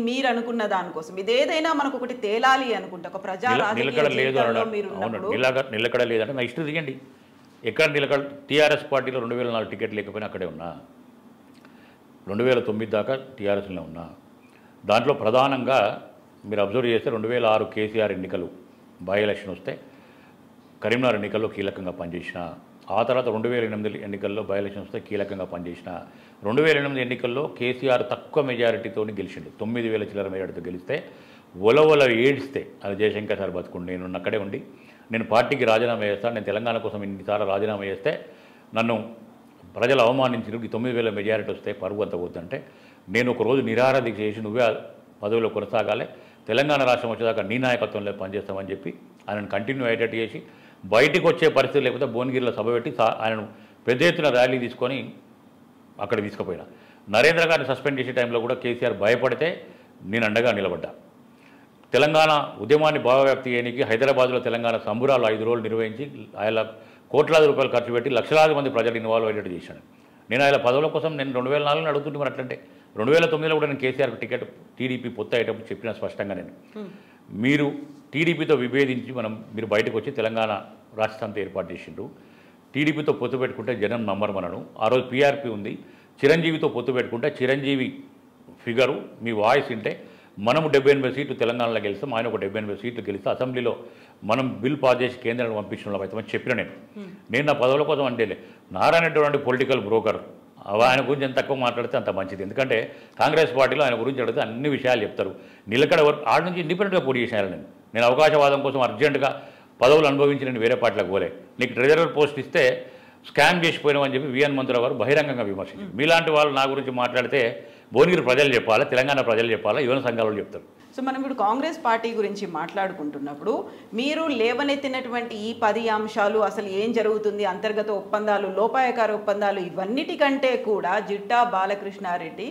మీరు అనుకున్న దానికోసం. ఇదేదైనా మనకు ఒకటి తేలాలి అనుకుంటే ఒక ప్రజా నిలకడ లేదు నిలకడ లేదంటే నా ఇష్టం తీయండి. ఎక్కడ నిలకడ? టీఆర్ఎస్ పార్టీలో 2004 టికెట్ లేకపోయినా అక్కడే ఉన్నా, 2009 దాకా టీఆర్ఎస్లో ఉన్నా. దాంట్లో ప్రధానంగా మీరు అబ్జర్వ్ చేస్తే 2006 కేసీఆర్ ఎన్నికలు బై ఎలక్షన్ వస్తే కరీంనగర్ ఎన్నికల్లో కీలకంగా పనిచేసిన, ఆ తర్వాత 2008 ఎన్నికల్లో బై ఎలక్షన్ వస్తే కీలకంగా పనిచేసిన. 2008 ఎన్నికల్లో కేసీఆర్ తక్కువ మెజారిటీతో గెలిచిండు, 9,000 చిల్లర మెజారిటీతో గెలిస్తే ఒలవల ఏడిస్తే అది జయశంకర్ సార్ బతుకుండి నేను అక్కడే ఉండి నేను పార్టీకి రాజీనామా చేస్తాను, నేను తెలంగాణ కోసం ఇన్నిసార్లు రాజీనామా చేస్తే నన్ను ప్రజలు అవమానించిన 9,000 మెజారిటీ వస్తే పరుగు అంత పోతుందంటే నేను ఒకరోజు నిరాహార దీక్ష చేసి నువ్వే పదవిలో కొనసాగాలి, తెలంగాణ రాష్ట్రం వచ్చేదాకా నీ నాయకత్వంలో పనిచేస్తామని చెప్పి ఆయనను కంటిన్యూ అయ్యేటట్టు చేసి బయటికి వచ్చే పరిస్థితి లేకపోతే భువనగిరిలో సభ పెట్టి ఆయనను పెద్ద ఎత్తున ర్యాలీ తీసుకొని అక్కడ తీసుకుపోయినా. నరేంద్ర గారిని సస్పెండ్ చేసే టైంలో కూడా కేసీఆర్ భయపడితే నేను అండగా నిలబడ్డా. తెలంగాణ ఉద్యమాన్ని భావవ్యాప్తి చేయడానికి హైదరాబాద్లో తెలంగాణ సంబురాలు 5 రోజులు నిర్వహించి ఆయన కోట్లాది రూపాయలు ఖర్చు పెట్టి లక్షలాది మంది ప్రజలు ఇన్వాల్వ్ అయ్యేటట్టు చేశాను. నేను ఆయన పదవుల కోసం నేను 2004 అడుగుతుంటే మరి అట్లంటే 2009లో కూడా నేను కేసీఆర్ టికెట్ టీడీపీ పొత్తు అయ్యేటప్పుడు చెప్పిన స్పష్టంగా నేను మీరు టీడీపీతో విభేదించి మీరు బయటకు వచ్చి తెలంగాణ రాష్ట్రాంతా ఏర్పాటు చేసిండ్రు, టీడీపీతో పొత్తు పెట్టుకుంటే జనం నమ్మరు మనను. ఆ రోజు పీఆర్పీ ఉంది, చిరంజీవితో పొత్తు పెట్టుకుంటే చిరంజీవి ఫిగరు మీ వాయిస్ వింటే మనము 78 సీట్లు తెలంగాణలో గెలిస్తాం, ఆయన ఒక 78 సీట్లు గెలిస్తే అసెంబ్లీలో మనం బిల్ పాస్ చేసి కేంద్రానికి పంపించడం అవుతామని చెప్పిన నేను నా పదవుల కోసం అంటేలే. నారాయణ పొలిటికల్ బ్రోకర్ ఆయన గురించి ఎంత తక్కువ మాట్లాడితే అంత మంచిది. ఎందుకంటే కాంగ్రెస్ పార్టీలో ఆయన గురించి అడిగితే అన్ని విషయాలు చెప్తారు. నిలకడ వరకు ఆడ నుంచి ఇండిపెండెంట్గా పోటీ చేశాను నేను అవకాశవాదం కోసం అర్జెంటుగా పదవులు అనుభవించి నేను వేరే పార్టీలకు పోలే. నీకు ట్రెజరర్ పోస్ట్ ఇస్తే స్కామ్ చేసిపోయినామని చెప్పి విఎన్ మంత్రుల గారు బహిరంగంగా విమర్శించారు. మీలాంటి వాళ్ళు నా గురించి మాట్లాడితే భువనగిరి ప్రజలు చెప్పాలా, తెలంగాణ ప్రజలు చెప్పాలా, యువన సంఘాలు చెప్తారు. సో మనం ఇప్పుడు కాంగ్రెస్ పార్టీ గురించి మాట్లాడుకుంటున్నప్పుడు మీరు లేవనెత్తినటువంటి ఈ 10 అంశాలు అసలు ఏం జరుగుతుంది, అంతర్గత ఒప్పందాలు, లోపాయకార ఒప్పందాలు, ఇవన్నిటికంటే కూడా జిట్టా బాలకృష్ణారెడ్డి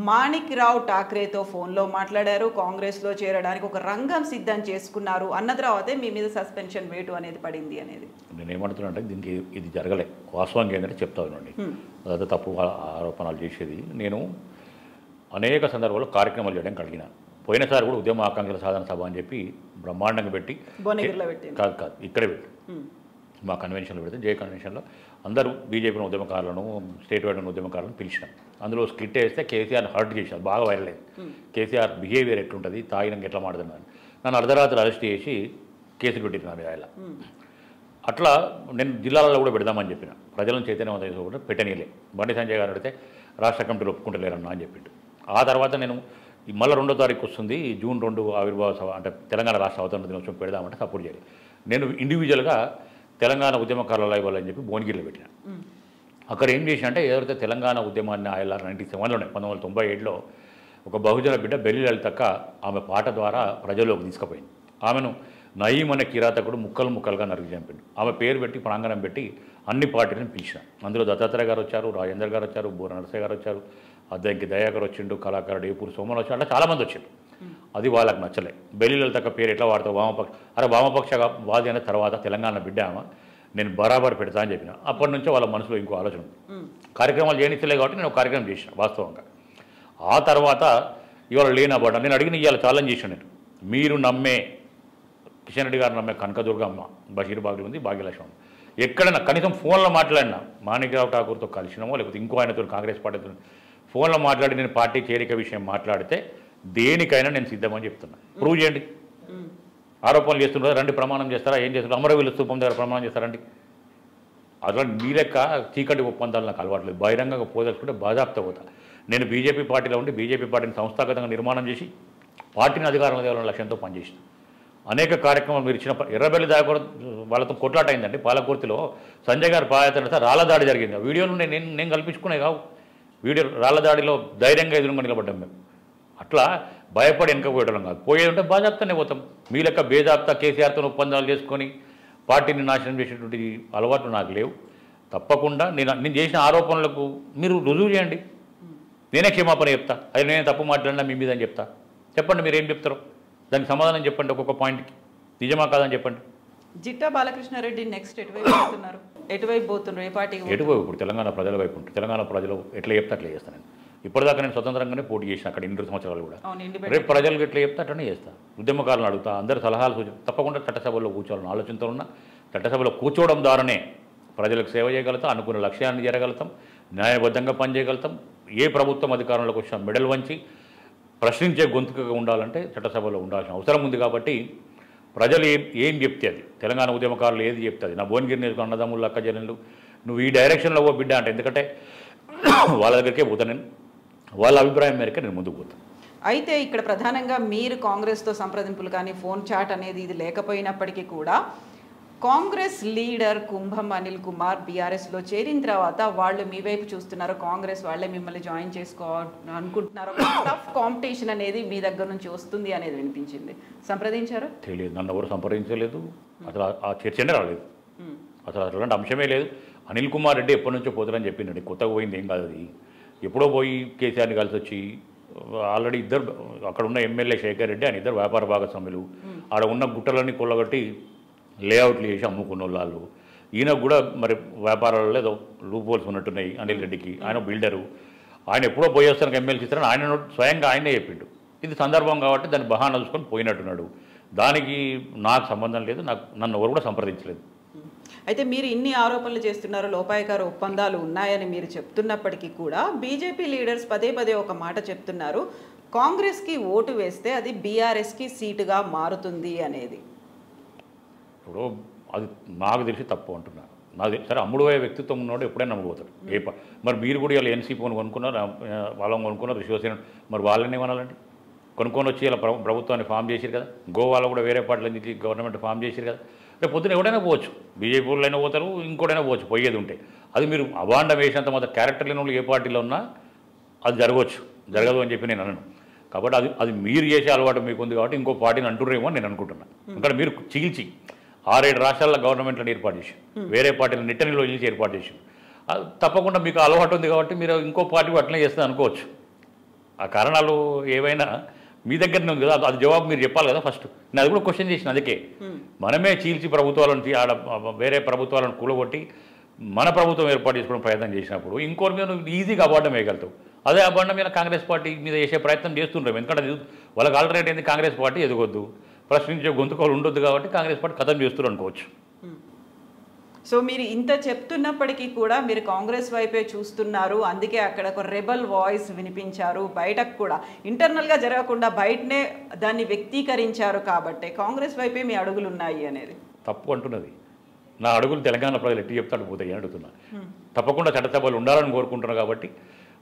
మాణిక్రావు ఠాక్రేతో ఫోన్లో మాట్లాడారు, కాంగ్రెస్లో చేరడానికి ఒక రంగం సిద్ధం చేసుకున్నారు అన్న తర్వాతే మీ మీద సస్పెన్షన్ వేటు అనేది పడింది అనేది. నేను ఏమంటున్నా అంటే దీనికి ఇది జరగలే, వాస్తవంగా ఏంటంటే చెప్తానండి, అదే తప్పు ఆరోపణలు చేసేది. నేను అనేక సందర్భాల్లో కార్యక్రమాలు చేయడానికి అడిగిన. పోయినసారి కూడా ఉద్యమ ఆకాంక్షల సాధన సభ అని చెప్పి బ్రహ్మాండంగా పెట్టి కాదు ఇక్కడే పెట్టి మా కన్వెన్షన్లో పెడితే జే కన్వెన్షన్లో అందరూ బీజేపీ ఉద్యమకారులను స్టేట్ వైడ్ ఉద్యమకారులను పిలిచినాం. అందులో స్క్రిప్ట్ వేస్తే కేసీఆర్ హర్ట్ చేశారు, బాగా వైరల్ అయింది. కేసీఆర్ బిహేవియర్ ఎట్లుంటుంది, తాగినాక ఎట్లా మాట్లాడుతున్నాను, నన్ను అర్ధరాత్రి అరెస్ట్ చేసి కేసులు పెట్టినారు ఆయన. అట్లా నేను జిల్లాలలో కూడా పెడదామని చెప్పిన, ప్రజలను చైతన్యవంతం చేసుకోకుండా పెట్టనీయలే. బండి సంజయ్ గారు అడిగితే రాష్ట్ర కమిటీలు ఒప్పుకుంటలేరన్నా అని చెప్పిండు. ఆ తర్వాత నేను మళ్ళీ 2వ తారీఖు వస్తుంది జూన్ 2 ఆవిర్భావ సభ అంటే తెలంగాణ రాష్ట్ర అవతరణ దినోత్సవం పెడదామంటే సపోర్ట్ చేయాలి. నేను ఇండివిజువల్గా తెలంగాణ ఉద్యమకారుల ఇవ్వాలని చెప్పి భువనగిరిలో పెట్టిన. అక్కడ ఏం చేసిన అంటే ఏదైతే తెలంగాణ ఉద్యమాన్ని 1997లోనే 1997లో ఒక బహుజన బిడ్డ బెల్లి లలితక్క ఆమె పాట ద్వారా ప్రజల్లోకి తీసుకుపోయింది. ఆమెను నయీం అనే కిరాతకుడు ముక్కలు ముక్కలుగా నరికి చంపిండు. ఆమె పేరు పెట్టి ప్రాంగణం పెట్టి అన్ని పార్టీలను పిలిచిన. అందులో దత్తాత్రేయ గారు వచ్చారు, రాజేందర్ గారు వచ్చారు, బూర నరసయ్య గారు వచ్చారు, అద్దంకి దయాకర్ వచ్చిండు, కళాకారుడు ఏపూరు సోమలు వచ్చాడు, అట్లా చాలామంది వచ్చారు. అది వాళ్ళకి నచ్చలే. బెల్లి లలితక్క పేరు ఎట్లా వాడతావు, వామపక్ష వాది అనే తర్వాత తెలంగాణ బిడ్డ ఆమె, నేను బరాబర్ పెడతా అని చెప్పిన. అప్పటి నుంచో వాళ్ళ మనసులో ఇంకో ఆలోచన ఉంది. కార్యక్రమాలు చేయనిచ్చలే కాబట్టి నేను ఒక కార్యక్రమం చేసిన వాస్తవంగా. ఆ తర్వాత ఇవాళ లేనబడ్డా నేను అడిగిన ఇవాళ ఛాలెంజ్ చేశాను. నేను మీరు నమ్మే కిషన్ రెడ్డి గారు నమ్మే కనకదుర్గమ్మ బషీర్బాగ్లో ఉంది, భాగ్యలక్ష్మి ఎక్కడైనా కనీసం ఫోన్లో మాట్లాడినా మాణిక్రావు ఠాకూర్తో కలిసినామో లేకపోతే ఇంకో ఆయనతో కాంగ్రెస్ పార్టీతో ఫోన్లో మాట్లాడి నేను పార్టీ చేరిక విషయం మాట్లాడితే దేనికైనా నేను సిద్ధమని చెప్తున్నా. ప్రూవ్ చేయండి. ఆరోపణలు చేస్తుంటారా, రండి ప్రమాణం చేస్తారా, ఏం చేస్తారా, అమరవీరుల స్థూపం దగ్గర ప్రమాణం చేస్తారండి. అట్లా మీ లెక్క చీకటి ఒప్పందాలు నాకు అలవాట్లేదు. బహిరంగంగా పోదలుచుకుంటే బాజాప్తా పోతా. నేను బీజేపీ పార్టీలో ఉండి బీజేపీ పార్టీని సంస్థాగతంగా నిర్మాణం చేసి పార్టీని అధికారంలో తేవాలనే లక్ష్యంతో పనిచేసిన. అనేక కార్యక్రమాలు మీరు ఇచ్చిన ఎర్రబెల్లి దాకా వాళ్ళతో కొట్లాట అయిందండి. పాలకుర్తిలో సంజయ్ గారు పాయత రాళ్ల దాడి జరిగింది. ఆ వీడియోను నేను కల్పించుకునే కావు. వీడియో రాళ్ల దాడిలో ధైర్యంగా ఎదురుగా నిలబడ్డాం మేము. అట్లా భయపడి వెనకపోయడం కాదు, పోయేది ఉంటే బాజాప్తానే పోతాం. మీ లెక్క బేజాప్తా కేసీఆర్తో ఒప్పందాలు చేసుకొని పార్టీని నాశనం చేసేటువంటి అలవాట్లు నాకు లేవు. తప్పకుండా నేను చేసిన ఆరోపణలకు మీరు రుజువు చేయండి. నేనే క్షమాపణ చెప్తా, అది నేనే తప్పు మాట్లాడినా మీ మీద అని చెప్తా. చెప్పండి మీరు ఏం చెప్తారో, దానికి సమాధానం చెప్పండి. ఒక్కొక్క పాయింట్కి నిజమా కాదని చెప్పండి. జిట్టా బాలకృష్ణారెడ్డి నెక్స్ట్ ఎటువైపు పోతున్నారు? ఎటువైపు పోతున్నారు? ఏ పార్టీకి? ఎటువైపు? ఇప్పుడు తెలంగాణ ప్రజల వైపు ఉంటుంది. తెలంగాణ ప్రజలు ఎట్లా చెప్తే అట్లా చేస్తాను. ఇప్పటిదాకా నేను స్వతంత్రంగానే పోటీ చేసిన అక్కడ 8 సంవత్సరాలు కూడా. రేపు ప్రజలకు ఎట్లా చెప్తే అట్లనే చేస్తా. ఉద్యమకారులను అడుగుతా, అందరి సలహాలు సూచన తప్పకుండా చట్టసభలో కూర్చోవాలని ఆలోచనతో ఉన్నా. చట్టసభలో కూర్చోవడం ద్వారానే ప్రజలకు సేవ చేయగలుగుతాం, అనుకున్న లక్ష్యాన్ని చేరగలుగుతాం, న్యాయబద్ధంగా పనిచేయగలుగుతాం. ఏ ప్రభుత్వం అధికారంలోకి వచ్చినా మెడల్ వంచి ప్రశ్నించే గొంతుకగా ఉండాలంటే చట్టసభలో ఉండాల్సిన అవసరం ఉంది. కాబట్టి ప్రజలు ఏం చెప్తే అది, తెలంగాణ ఉద్యమకారులు ఏది చెప్తుంది, నా భువనగిరి నియోజక అన్నదమ్ములు అక్క జనులు నువ్వు ఈ డైరెక్షన్లో ఓ బిడ్డ అంటే, ఎందుకంటే వాళ్ళ దగ్గరికే పోతాను నేను, వాళ్ళ అభిప్రాయం మేరకే నేను ముందుకు పోతాను. అయితే ఇక్కడ ప్రధానంగా మీరు కాంగ్రెస్తో సంప్రదింపులు కానీ ఫోన్ చాట్ అనేది ఇది లేకపోయినప్పటికీ కూడా కాంగ్రెస్ లీడర్ కుంభం అనిల్ కుమార్ బీఆర్ఎస్లో చేరిన తర్వాత వాళ్ళు మీ వైపు చూస్తున్నారు, కాంగ్రెస్ వాళ్ళే మిమ్మల్ని జాయిన్ అనుకుంటున్నారు, టఫ్ కాంపిటీషన్ అనేది మీ దగ్గర నుంచి వస్తుంది అనేది వినిపించింది. సంప్రదించారు? తెలియదు, నన్ను ఎవరు సంప్రదించలేదు, అసలు ఆ చర్చనే రాలేదు, అసలు అట్లాంటి అంశమే లేదు. అనిల్ కుమార్ రెడ్డి ఎప్పటి నుంచో పోతారని చెప్పిందండి, కొత్తగా పోయింది ఏం కాదు. అది ఎప్పుడో పోయి కేసీఆర్ని కలిసి వచ్చి ఆల్రెడీ ఇద్దరు అక్కడ ఉన్న ఎమ్మెల్యే శేఖర్ రెడ్డి అని ఇద్దరు వ్యాపార భాగస్వాములు, ఆడ ఉన్న గుట్టలన్నీ కొల్లగొట్టి లేఅవుట్లు చేసి అమ్ముకున్న వాళ్ళు. ఈయనకు కూడా మరి వ్యాపారాలలో ఏదో లూపోల్స్ ఉన్నట్టున్నాయి అనిల్ రెడ్డికి. ఆయన బిల్డరు, ఆయన ఎప్పుడో పోయి వస్తానికి ఎమ్మెల్సీ ఇస్తారని ఆయన స్వయంగా ఆయనే చెప్పిండు. ఇది సందర్భం కాబట్టి దాన్ని బహానా చూసుకొని పోయినట్టున్నాడు. దానికి నాకు సంబంధం లేదు, నన్ను ఎవరు కూడా సంప్రదించలేదు. అయితే మీరు ఇన్ని ఆరోపణలు చేస్తున్నారు, లోపాయకార ఒప్పందాలు ఉన్నాయని మీరు చెప్తున్నప్పటికీ కూడా బీజేపీ లీడర్స్ పదే పదే ఒక మాట చెప్తున్నారు, కాంగ్రెస్కి ఓటు వేస్తే అది బీఆర్ఎస్కి సీటుగా మారుతుంది అనేది. ఇప్పుడు అది నాకు తెలిసి తప్పు అంటున్నాను. నాకు సరే అమ్ముడుపోయే వ్యక్తిత్వం ఉన్నవాడు ఎప్పుడైనా అమ్ముడుపోతాడు. మరి మీరు కూడా ఇలా ఎన్సీపీని కొనుక్కున్నారు, వాళ్ళని కొనుక్కున్నారు, శివసేన, మరి వాళ్ళని ఏమనాలండి? కొనుక్కొని వచ్చి ఇలా ప్రభుత్వాన్ని ఫామ్ చేశారు కదా, గోవాలో కూడా వేరే పార్టీల నుంచి గవర్నమెంట్ ఫామ్ చేశారు కదా. రేపు పొద్దున ఎవడైనా పోవచ్చు, బీజేపీ వాళ్ళైనా పోతారు, ఇంకోటైనా పోవచ్చు, పోయేది ఉంటే. అది మీరు అవాండం వేసినంత మాత్రం క్యారెక్టర్ లేని వాళ్ళు ఏ పార్టీలో ఉన్నా అది జరగవచ్చు, జరగదు అని చెప్పి నేను అనను. కాబట్టి అది మీరు చేసే అలవాటు మీకు ఉంది కాబట్టి ఇంకో పార్టీని అంటున్నారేమో అని నేను అనుకుంటున్నాను. ఎందుకంటే మీరు చీల్చి 6-7 రాష్ట్రాల్లో గవర్నమెంట్లను ఏర్పాటు చేసి వేరే పార్టీలు నిట్టనిలో నిలిచి ఏర్పాటు చేసి తప్పకుండా మీకు అలవాటు ఉంది కాబట్టి మీరు ఇంకో పార్టీ అట్లనే చేస్తుంది అనుకోవచ్చు. ఆ కారణాలు ఏవైనా మీ దగ్గరనే ఉంది కదా, అది జవాబు మీరు చెప్పాలి కదా ఫస్ట్. నేను అది కూడా క్వశ్చన్ చేసిన. అందుకే మనమే చీల్చి ప్రభుత్వాలను ఆడ వేరే ప్రభుత్వాలను కూలగొట్టి మన ప్రభుత్వం ఏర్పాటు చేసుకోవడం ప్రయత్నం చేసినప్పుడు ఇంకోటి మీద నువ్వు ఈజీగా అబాండం వేయగలుగుతావు. అదే అబాండం మీద కాంగ్రెస్ పార్టీ మీద చేసే ప్రయత్నం చేస్తుంటాం. ఎందుకంటే అది వాళ్ళకి ఆల్టర్నేట్ ఏంది, కాంగ్రెస్ పార్టీ ఎదగొద్దు, ప్రశ్నించే గొంతుకోలు ఉండొద్దు కాబట్టి కాంగ్రెస్ పార్టీ కథం చేస్తున్నారు అనుకోవచ్చు. సో మీరు ఇంత చెప్తున్నప్పటికీ కూడా మీరు కాంగ్రెస్ వైపే చూస్తున్నారు, అందుకే అక్కడ ఒక రెబల్ వాయిస్ వినిపించారు, బయటకు కూడా ఇంటర్నల్గా జరగకుండా బయటనే దాన్ని వ్యక్తీకరించారు. కాబట్టి కాంగ్రెస్ వైపే మీ అడుగులు ఉన్నాయి అనేది తప్పు అంటున్నది. నా అడుగులు తెలంగాణ ప్రజలు ఎట్టి చెప్తాడు పోతాయి అని అడుగుతున్నా. తప్పకుండా చట్టసభలు ఉండాలని కోరుకుంటున్నాను కాబట్టి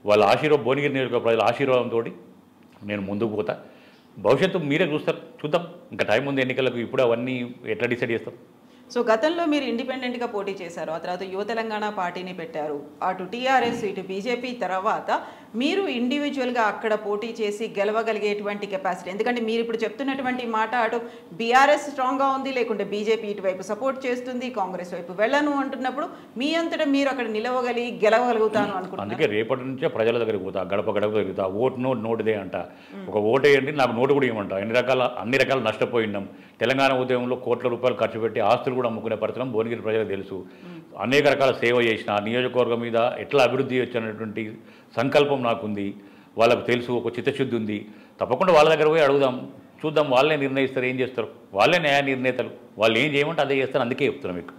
వాళ్ళ భువనగిరి నియోజకవర్గ ప్రజల ఆశీర్వాదంతో నేను ముందుకు పోతా. భవిష్యత్తు మీరే చూస్తారు, చూద్దాం. ఇంకా టైం ఉంది ఎన్నికలకు, ఇప్పుడు అవన్నీ ఎట్లా డిసైడ్ చేస్తారు. సో గతంలో మీరు ఇండిపెండెంట్గా పోటీ చేశారు, ఆ తర్వాత యువ తెలంగాణ పార్టీని పెట్టారు, అటు టీఆర్ఎస్ ఇటు బీజేపీ తర్వాత మీరు ఇండివిజువల్గా అక్కడ పోటీ చేసి గెలవగలిగేటువంటి కెపాసిటీ, ఎందుకంటే మీరు ఇప్పుడు చెప్తున్నటువంటి మాట అటు బీఆర్ఎస్ స్ట్రాంగ్గా ఉంది, లేకుంటే బీజేపీ ఇటువైపు సపోర్ట్ చేస్తుంది, కాంగ్రెస్ వైపు వెళ్ళను అంటున్నప్పుడు మీ అంతటా మీరు అక్కడ గెలవగలుగుతాను అనుకుంటున్నాను. అందుకే రేపటి నుంచే ప్రజల దగ్గరికి పోతా, గడప గడప తిరుగుతా, ఓటు నోటుదే అంట, ఒక ఓటు వేయండి నాకు నోటు కూడా ఇవ్వమంట. అన్ని రకాల నష్టపోయినాం. తెలంగాణ ఉద్యమంలో కోట్ల రూపాయలు ఖర్చు పెట్టి ఆస్తులు కూడా అమ్ముకునే పరిస్థితి భువనగిరి ప్రజలకు తెలుసు. అనేక రకాల సేవ చేసిన నియోజకవర్గం మీద ఎట్లా అభివృద్ధి వచ్చినటువంటి సంకల్పం నాకుంది, వాళ్ళకు తెలుసు, ఒక చిత్తశుద్ధి ఉంది. తప్పకుండా వాళ్ళ దగ్గర పోయి అడుగుదాం, చూద్దాం. వాళ్ళే నిర్ణయిస్తారు, ఏం చేస్తారు, వాళ్ళే న్యాయ నిర్ణేతలు, వాళ్ళు ఏం చేయమంటే అదే చేస్తారు. అందుకే చెప్తున్నాం మీకు.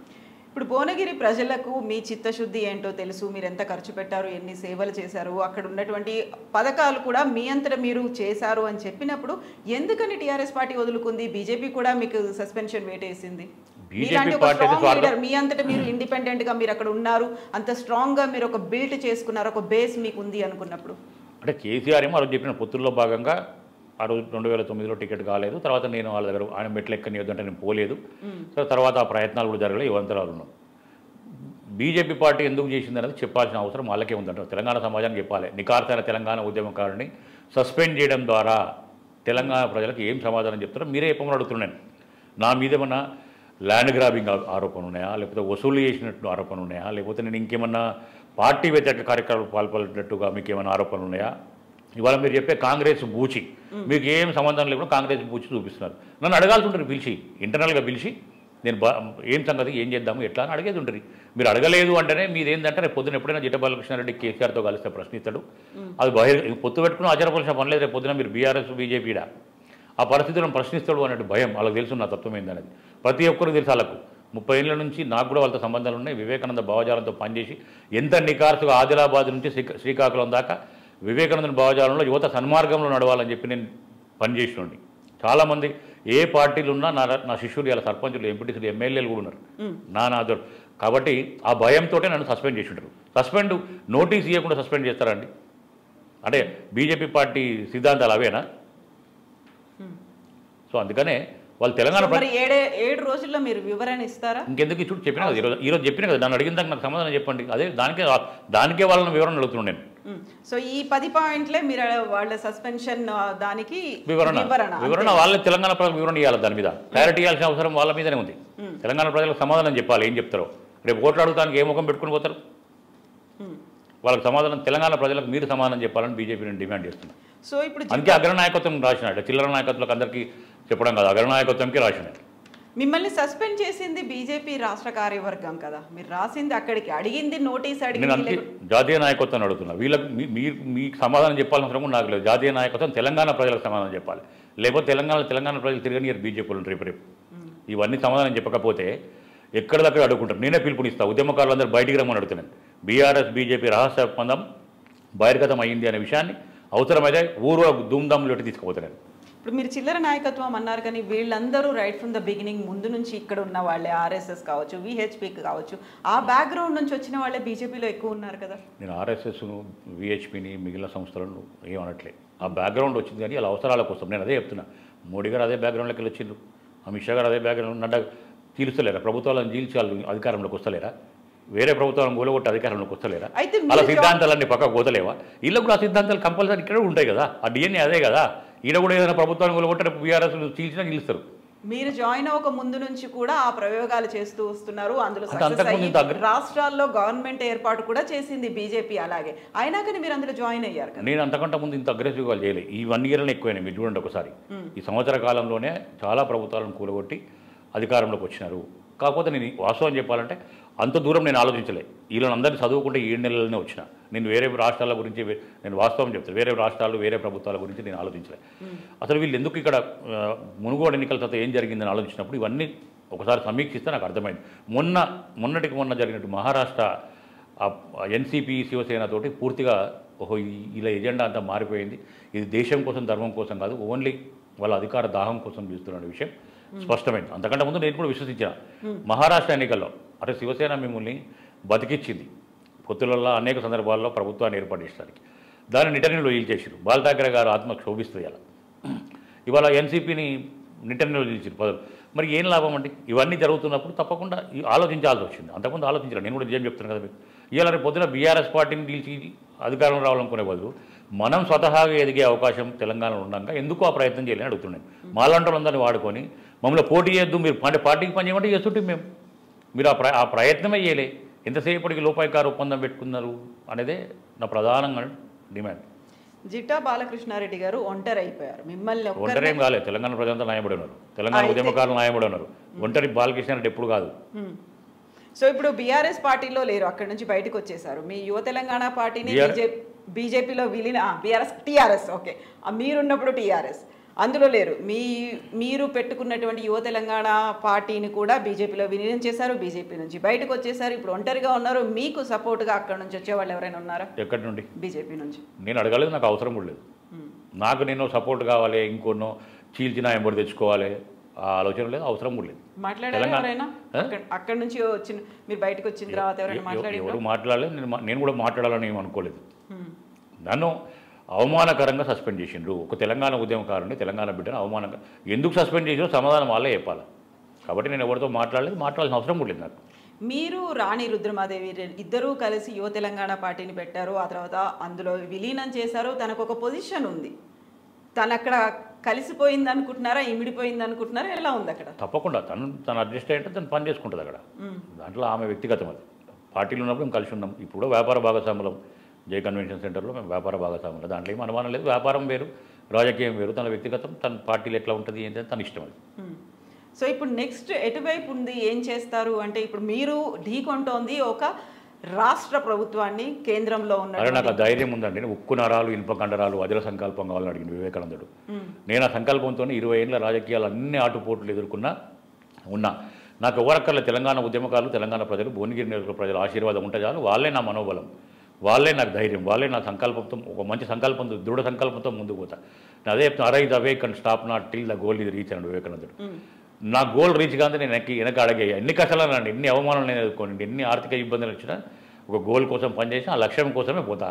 ఇప్పుడు భువనగిరి ప్రజలకు మీ చిత్తశుద్ధి ఏంటో తెలుసు, మీరు ఎంత ఖర్చు పెట్టారు, ఎన్ని సేవలు చేశారు, అక్కడ ఉన్నటువంటి పథకాలు కూడా మీ అంతటా మీరు చేశారు అని చెప్పినప్పుడు ఎందుకని టీఆర్ఎస్ పార్టీ వదులుకుంది, బీజేపీ కూడా మీకు సస్పెన్షన్ వేటేసింది? మీ అంతటా మీరు ఇండిపెండెంట్ గా మీరు అక్కడ ఉన్నారు, అంత స్ట్రాంగ్ గా మీరు ఒక బిల్డ్ చేసుకున్నారు, ఒక బేస్ మీకు ఉంది అనుకున్నప్పుడు అంటే కేసీఆర్ ఏమో చెప్పిన పొత్తుల్లో భాగంగా ఆ రోజు 2009లో టికెట్ కాలేదు. తర్వాత నేను వాళ్ళ దగ్గర ఆయన మెట్లు ఎక్కనియొద్దు అంటే నేను పోలేదు. సో తర్వాత ఆ ప్రయత్నాలు కూడా జరగలేదు, యువంతరాలు ఉన్నాం. బీజేపీ పార్టీ ఎందుకు చేసింది అనేది చెప్పాల్సిన అవసరం వాళ్ళకే ఉందంట. తెలంగాణ సమాజానికి చెప్పాలి. నికార్సైన తెలంగాణ ఉద్యమకారుని సస్పెండ్ చేయడం ద్వారా తెలంగాణ ప్రజలకు ఏం సమాధానం చెప్తారో మీరే చెప్పమని అడుగుతున్నాను. నా మీద ఏమన్నా ల్యాండ్ గ్రాబింగ్ ఆరోపణలు ఉన్నాయా, లేకపోతే వసూలు చేసినట్టు ఆరోపణలు ఉన్నాయా, లేకపోతే నేను ఇంకేమన్నా పార్టీ వ్యతిరేక కార్యక్రమాలు పాల్పడినట్టుగా మీకు ఏమైనా ఆరోపణలు ఉన్నాయా? ఇవాళ మీరు చెప్పే కాంగ్రెస్ బూచి మీకు ఏం సంబంధం లేకుండా కాంగ్రెస్ బూచి చూపిస్తున్నారు. నన్ను అడగాల్సి ఉంటుంది, పిలిచి ఇంటర్నల్గా పిలిచి నేను ఏం సంగతి, ఏం చేద్దాము, ఎట్లా అని అడిగేది ఉంటుంది. మీరు అడగలేదు అంటేనే మీరు ఏంటంటే రేపు పొద్దున ఎప్పుడైనా జిట్ట బాలకృష్ణారెడ్డి కేసీఆర్తో కలిస్తే ప్రశ్నిస్తాడు. అది పొత్తు పెట్టుకుని ఆచారపరిచిన పని లేదు. రేపు పొద్దున మీరు బీఆర్ఎస్ బీజేపీడా ఆ పరిస్థితులను ప్రశ్నిస్తాడు అన్నట్టు భయం వాళ్ళకి తెలుసు. నా తత్వం ఏందనేది ప్రతి ఒక్కరికి తెలుసు. వాళ్ళకు 30 ఏళ్ళ నుంచి నాకు కూడా వాళ్ళతో సంబంధాలు ఉన్నాయి. వివేకానంద భావజాలంతో పనిచేసి ఎంత నికార్సుగా ఆదిలాబాద్ నుంచి శ్రీకాకుళం దాకా వివేకానంద భావజాలంలో యువత సన్మార్గంలో నడవాలని చెప్పి నేను పనిచేసినండి. చాలామంది ఏ పార్టీలు ఉన్నా నా శిష్యులు ఇలా సర్పంచులు, ఎంపీటీసీలు, ఎమ్మెల్యేలు కూడా ఉన్నారు నాదరు. కాబట్టి ఆ భయంతో నన్ను సస్పెండ్ చేసి ఉంటారు. సస్పెండ్ నోటీస్ ఇవ్వకుండా సస్పెండ్ చేస్తారండి. అంటే బీజేపీ పార్టీ సిద్ధాంతాలు అవేనా? సో అందుకనే వాళ్ళు తెలంగాణ 7 రోజుల్లో మీరు వివరణ ఇస్తారా? ఇంకెందుకు ఇచ్చుడు చెప్పినా కదా, ఈరోజు చెప్పినా కదా. నన్ను అడిగిన దానికి నాకు సమాధానం చెప్పండి. అదే దానికే వాళ్ళని వివరణ అడుగుతున్నాను నేను. సో ఈ 10 పాయింట్లే మీరు వాళ్ళ సస్పెన్షన్ దానికి వివరణ వాళ్ళే తెలంగాణ ప్రజలకు వివరణ ఇవ్వాలి. దాని మీద క్లారిటీ ఇవ్వాల్సిన అవసరం వాళ్ళ మీదనే ఉంది. తెలంగాణ ప్రజలకు సమాధానం చెప్పాలి. ఏం చెప్తారో రేపు కోట్లు అడుగుతానికి ఏ ముఖం పెట్టుకుని పోతారు? వాళ్ళకి సమాధానం తెలంగాణ ప్రజలకు మీరు సమాధానం చెప్పాలని బీజేపీ నేను డిమాండ్ చేస్తున్నాను. సో ఇప్పుడు అందుకే అగ్రనాయకత్వం రాసినాడు. చిల్లర నాయకత్వాలకు అందరికీ చెప్పడం కాదు, అగ్రనాయకత్వంకి రాసినాడు. మిమ్మల్ని సస్పెండ్ చేసింది బీజేపీ రాష్ట్ర కార్యవర్గం కదా, మీరు రాసింది అక్కడికి, అడిగింది నోటీస్ అడిగింది. జాతీయ నాయకత్వం అడుగుతున్నా. వీళ్ళకి మీకు సమాధానం చెప్పాల్సిన అవసరం నాకు లేదు. జాతీయ నాయకత్వం తెలంగాణ ప్రజలకు సమాధానం చెప్పాలి. లేకపోతే తెలంగాణ ప్రజలు తిరగనియరు బీజేపీలు రేపు. ఇవన్నీ సమాధానం చెప్పకపోతే ఎక్కడిదక్కడ అడుగుకుంటారు. నేనే పిలుపునిస్తా, ఉద్యమకారులందరూ బయటికి రమ్మని అడుగుతున్నాను. బీఆర్ఎస్ బీజేపీ రహస్య ఒప్పందం బహిర్గతం అయ్యింది అనే విషయాన్ని అవసరమైతే ఊరు ధూమ్ధాములు పెట్టి తీసుకుపోతున్నాను. ఇప్పుడు మీరు చిల్లర నాయకత్వం అన్నారు, కానీ వీళ్ళందరూ రైట్ ఫ్రమ్ ద బిగినింగ్ ముందు నుంచి ఇక్కడ ఉన్న వాళ్ళే, ఆర్ఎస్ఎస్ కావచ్చు, విహెచ్పీకి కావచ్చు, ఆ బ్యాక్గ్రౌండ్ నుంచి వచ్చిన వాళ్ళే బీజేపీలో ఎక్కువ ఉన్నారు కదా. నేను ఆర్ఎస్ఎస్ను, విహెచ్పీని, మిగిలిన సంస్థలను ఏమనట్లే. ఆ బ్యాక్గ్రౌండ్ వచ్చింది కానీ వాళ్ళ అవసరాల కోసం. నేను అదే చెప్తున్నా. మోడీ గారు అదే బ్యాక్గ్రౌండ్లోకి వెళ్ళి వచ్చిండ్రు, అమిత్ షా గారు అదే బ్యాక్గ్రౌండ్. నడ్డా తీరుస్తలేరా? ప్రభుత్వాలను చీల్చి వాళ్ళు అధికారంలోకి వస్తలేరా? వేరే ప్రభుత్వాలను కూలగొట్టి అధికారంలోకి వస్తలేరా? అలా సిద్ధాంతాలన్నీ పక్కకు పోతలేవా? వీళ్ళకు కూడా ఆ సిద్ధాంతాలు కంపల్సరీ ఇక్కడ ఉంటాయి కదా. ఆ డిఎన్ఏ అదే కదా. ఈడ కూడా ఏదైనా ప్రభుత్వాన్ని కూలగొట్టి బీఆర్ఎస్ చీల్చినా నిలుస్తారు. మీరు జాయిన్ అవ్వక ముందు నుంచి కూడా ఆ ప్రయోగాలు చేస్తూ వస్తున్నారు. అందులో రాష్ట్రాల్లో గవర్నమెంట్ ఏర్పాటు కూడా చేసింది బీజేపీ. అలాగే అయినా కానీ మీరు అందులో జాయిన్ అయ్యారు కదా. నేను అంతకంటే ముందు ఇంత అగ్రెసివ్గా చేయలేదు. ఈ 1 ఇయర్లో ఎక్కువైనా. మీరు చూడండి ఒకసారి, ఈ సంవత్సర కాలంలోనే చాలా ప్రభుత్వాలను కూలగొట్టి అధికారంలోకి వచ్చినారు. కాకపోతే నేను వాస్తవం చెప్పాలంటే అంత దూరం నేను ఆలోచించలే. వీళ్ళందరినీ చదువుకుంటే 7 నెలలనే వచ్చిన. నేను వేరే రాష్ట్రాల గురించి నేను వాస్తవం చెప్తాను. వేరే రాష్ట్రాలు, వేరే ప్రభుత్వాల గురించి నేను ఆలోచించలే. అసలు వీళ్ళు ఎందుకు ఇక్కడ మునుగోడు ఎన్నికల తర్వాత ఏం జరిగిందని ఆలోచించినప్పుడు ఇవన్నీ ఒకసారి సమీక్షిస్తే నాకు అర్థమైంది. మొన్న జరిగినట్టు మహారాష్ట్ర ఎన్సీపీ శివసేనతోటి పూర్తిగా ఇలా ఎజెండా అంతా మారిపోయింది. ఇది దేశం కోసం, ధర్మం కోసం కాదు, ఓన్లీ వాళ్ళ అధికార దాహం కోసం చూస్తున్న విషయం స్పష్టమైంది. అంతకంటే ముందు నేను కూడా విశ్వసించిన. మహారాష్ట్ర ఎన్నికల్లో అంటే శివసేన మిమ్మల్ని బతికిచ్చింది. పొత్తులలో అనేక సందర్భాల్లో ప్రభుత్వాన్ని ఏర్పాటు చేయడానికి. దాన్ని నిటర్నీలో నిలిచేసారు. బాల్ ఠాకరే గారు ఆత్మ క్షోభిస్తుంది. ఇలా ఇవాళ ఎన్సీపీని నిటర్నీలో నిలిచారు. మరి ఏం లాభం అండి? ఇవన్నీ జరుగుతున్నప్పుడు తప్పకుండా ఆలోచించాల్సి వచ్చింది. అంతకుముందు ఆలోచించాలి. నేను కూడా నిజం చెప్తున్నాను కదా మీకు. ఇవాళ రేపు పొద్దున బీఆర్ఎస్ పార్టీని నిలిచి అధికారంలో రావాలనుకునే బదులు మనం స్వతహాగా ఎదిగే అవకాశం తెలంగాణలో ఉండగా ఎందుకు ఆ ప్రయత్నం చేయాలని అడుగుతున్నాను. మాలాంటి వాడుకొని మమ్మల్ని పోటీ చేద్దు, మీరు అంటే పార్టీకి పని చేయమంటే చేస్తుంటే మీరు ఆ ప్రయత్నమే చేయలే. ఎంతసేపటికి లోపాయికార ఒప్పందం పెట్టుకున్నారు అనేదే నా ప్రధానంగా డిమాండ్. జిట్టా బాలకృష్ణారెడ్డి గారు ఒంటరి అయిపోయారు. మిమ్మల్ని ఒంటరి ఏం కాలేదు. తెలంగాణ ప్రజలంతా న్యాయపడి ఉన్నారు. తెలంగాణ ఉద్యమకారులు న్యాయపడి ఉన్నారు. ఒంటరి బాలకృష్ణారెడ్డి ఎప్పుడు కాదు. సో ఇప్పుడు బీఆర్ఎస్ పార్టీలో లేరు, అక్కడి నుంచి బయటకు వచ్చేసారు. మీ యువ తెలంగాణ పార్టీని బీజేపీలో విలీన టీఆర్ఎస్ ఓకే, మీరున్నప్పుడు టీఆర్ఎస్ అందులో లేరు. మీరు పెట్టుకున్నటువంటి యువ తెలంగాణ పార్టీని కూడా బీజేపీలో విలీనం చేశారు. బీజేపీ నుంచి బయటకు వచ్చేసారు. ఇప్పుడు ఒంటరిగా ఉన్నారు. మీకు సపోర్ట్గా అక్కడ నుంచి వచ్చేవాళ్ళు ఎవరైనా ఉన్నారా? ఎక్కడి నుండి? బీజేపీ నుంచి. నేను అడగలేదు, నాకు అవసరం కూడా లేదు. నాకు నేను సపోర్ట్ కావాలి, ఇంకొన్నో చీల్చిన ఎంబడి తెచ్చుకోవాలి, ఆ ఆలోచన లేదు, అవసరం కూడా లేదు. మాట్లాడారు ఎవరైనా అక్కడి నుంచి వచ్చిన మీరు బయటకు వచ్చిన తర్వాత ఎవరైనా మాట్లాడారు? ఎవరు మాట్లాడలేదు. నేను కూడా మాట్లాడాలని ఏమి అనుకోలేదు. నన్ను అవమానకరంగా సస్పెండ్ చేసిండ్రు. ఒక తెలంగాణ ఉద్యమకారుని, తెలంగాణ బిడ్డను అవమానంగా ఎందుకు సస్పెండ్ చేసినా సమాధానం వాళ్ళే చెప్పాలి. కాబట్టి నేను ఎవరితో మాట్లాడాల్సిన అవసరం కూడా లేదు నాకు. మీరు రాణి రుద్రమాదేవి ఇద్దరూ కలిసి యువ తెలంగాణ పార్టీని పెట్టారు. ఆ తర్వాత అందులో విలీనం చేశారు. తనకు ఒక పొజిషన్ ఉంది. తను అక్కడ కలిసిపోయింది అనుకుంటున్నారా, ఇమిడిపోయింది అనుకుంటున్నారా, ఎలా ఉంది అక్కడ? తప్పకుండా తను అడ్జస్ట్ అయ్యంటే తను పని చేసుకుంటుంది అక్కడ. దాంట్లో ఆమె వ్యక్తిగతం అది. పార్టీలు ఉన్నప్పుడు మేము కలిసి ఉన్నాం. ఇప్పుడు వ్యాపార భాగస్వాములం. జే కన్వెన్షన్ సెంటర్లో మేము వ్యాపార భాగస్వాములం. దాంట్లో ఏం అనుమానం లేదు. వ్యాపారం వేరు, రాజకీయం వేరు. తన వ్యక్తిగతం, తన పార్టీలు ఎట్లా ఉంటుంది ఏంటంటే తన ఇష్టం అది. సో ఇప్పుడు నెక్స్ట్ ఎటువైపు ఉంది, ఏం చేస్తారు అంటే ఇప్పుడు మీరు ఢీకొంటోంది ఒక రాష్ట్ర ప్రభుత్వాన్ని, కేంద్రంలో ఉన్న. అదే నాకు ధైర్యం ఉందండి. ఉక్కు నరాలు, ఇనుప కండరాలు, అదిల సంకల్పం కావాలని అడిగింది వివేకానందుడు. నేను ఆ సంకల్పంతో 20 ఏళ్ళ రాజకీయాలు అన్ని ఆటుపోట్లు ఎదుర్కొన్నా ఉన్నా. నాకు ఎవరక్కర్లే. తెలంగాణ ఉద్యమకారులు, తెలంగాణ ప్రజలు, భువనగిరి నియోజకవర్గ ప్రజల ఆశీర్వాదం ఉంటే చాలు. వాళ్ళే నా మనోబలం, వాళ్ళే నాకు ధైర్యం, వాళ్ళే నా సంకల్పంతో, ఒక మంచి సంకల్పంతో, దృఢ సంకల్పంతో ముందుకు పోతా. నేను అదే చెప్తాను, arise awake and stop not till the goal ఇది రీచ్ అన్నాడు వివేకానందుడు. నా గోల్ రీచ్ కాదు నేను వెనక అడిగే ఎన్ని కష్టాలనండి, ఎన్ని అవమానాలు నేను ఎదుర్కోండి, ఎన్ని ఆర్థిక ఇబ్బందులు వచ్చినా ఒక గోల్ కోసం పనిచేసి ఆ లక్ష్యం కోసమే పోతా.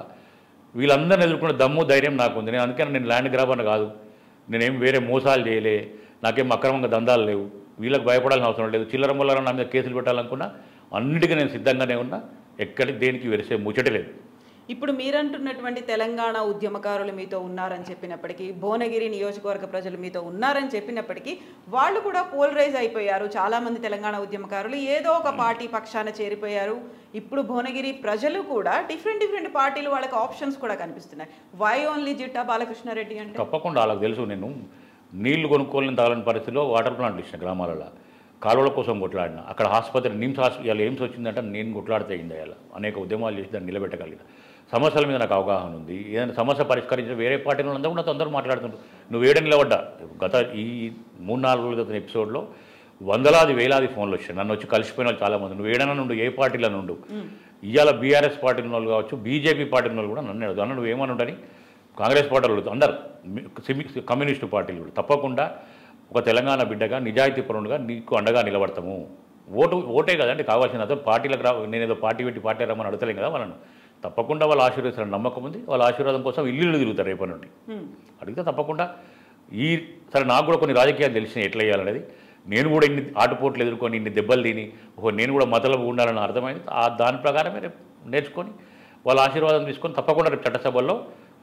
వీళ్ళందరిని ఎదుర్కొనే దమ్ము, ధైర్యం నాకు ఉంది. నేను అందుకని నేను ల్యాండ్ గ్రాబర్ కాదు. నేనేం వేరే మోసాలు చేయలే, నాకేం అక్రమంగా దందాలు లేవు, వీళ్ళకి భయపడాల్సిన అవసరం లేదు. చిల్లర ముల్లర నా మీద కేసులు పెట్టాలనుకున్నా అన్నిటికీ నేను సిద్ధంగానే ఉన్నా. ఎక్కడికి దేనికి వెరిసే ముచ్చట లేదు. ఇప్పుడు మీరంటున్నటువంటి తెలంగాణ ఉద్యమకారులు మీతో ఉన్నారని చెప్పినప్పటికీ, భువనగిరి నియోజకవర్గ ప్రజలు మీతో ఉన్నారని చెప్పినప్పటికీ వాళ్ళు కూడా పోలరైజ్ అయిపోయారు. చాలామంది తెలంగాణ ఉద్యమకారులు ఏదో ఒక పార్టీ పక్షాన చేరిపోయారు. ఇప్పుడు భువనగిరి ప్రజలు కూడా డిఫరెంట్ పార్టీలు, వాళ్ళకి ఆప్షన్స్ కూడా కనిపిస్తున్నాయి. వై ఓన్లీ జిట్టా బాలకృష్ణారెడ్డి అంటే? తప్పకుండా వాళ్ళకి తెలుసు. నేను నీళ్లు కొనుక్కోలేని తాగని పరిస్థితిలో వాటర్ ప్లాంట్లు ఇచ్చిన గ్రామాలలో కాలువల కోసం కొట్లాడిన. అక్కడ ఆసుపత్రి నిమ్స్ ఇవాళ ఏమ్స్ వచ్చిందంటే నేను కొట్లాడితే అయింది. అలా అనేక ఉద్యమాలు చేసి దాన్ని నిలబెట్టగలిగిన. సమస్యల మీద నాకు అవగాహన ఉంది. ఏదైనా సమస్య పరిష్కరించిన వేరే పార్టీలో అంతా కూడా అందరూ మాట్లాడుతుంటారు. నువ్వు ఏడ నిలబడ్డా. గత ఈ 3-4 రోజుల క్రితం ఎపిసోడ్లో వందలాది వేలాది ఫోన్లు వచ్చాయి. నన్ను వచ్చి కలిసిపోయిన వాళ్ళు చాలామంది. నువ్వు ఏడైనా నుండు, ఏ పార్టీలో నుండు. ఇవాళ బీఆర్ఎస్ పార్టీల వాళ్ళు కావచ్చు, బీజేపీ పార్టీల వాళ్ళు కూడా నన్ను అడుగుతాను, నువ్వు ఏమని ఉండని. కాంగ్రెస్ పార్టీలు అడుగుతావు, అందరు కమ్యూనిస్టు పార్టీలు కూడా. తప్పకుండా ఒక తెలంగాణ బిడ్డగా, నిజాయితీ పరుడుగా నీకు అండగా నిలబడతాము. ఓటే కదండి కావాల్సిన. అతను పార్టీలకు నేను ఏదో పార్టీ పెట్టి పార్టీ రమ్మని అడగలేం కదా వాళ్ళను. తప్పకుండా వాళ్ళు ఆశీర్వదించాలని నమ్మకం ఉంది. వాళ్ళ ఆశీర్వాదం కోసం ఇల్లు తిరుగుతారు రేపటి నుండి. అడిగితే తప్పకుండా సరే నాకు కూడా కొన్ని రాజకీయాలు తెలిసినాయి ఎట్లా వేయాలనేది. నేను కూడా ఇన్ని ఆటుపోట్లు ఎదుర్కొని, ఇన్ని దెబ్బలు తిని, నేను కూడా మతలబు ఉండాలని అర్థమైంది. దాని ప్రకారమే రేపు నేర్చుకొని వాళ్ళ ఆశీర్వాదం తీసుకొని తప్పకుండా రేపు చట్టసభల్లో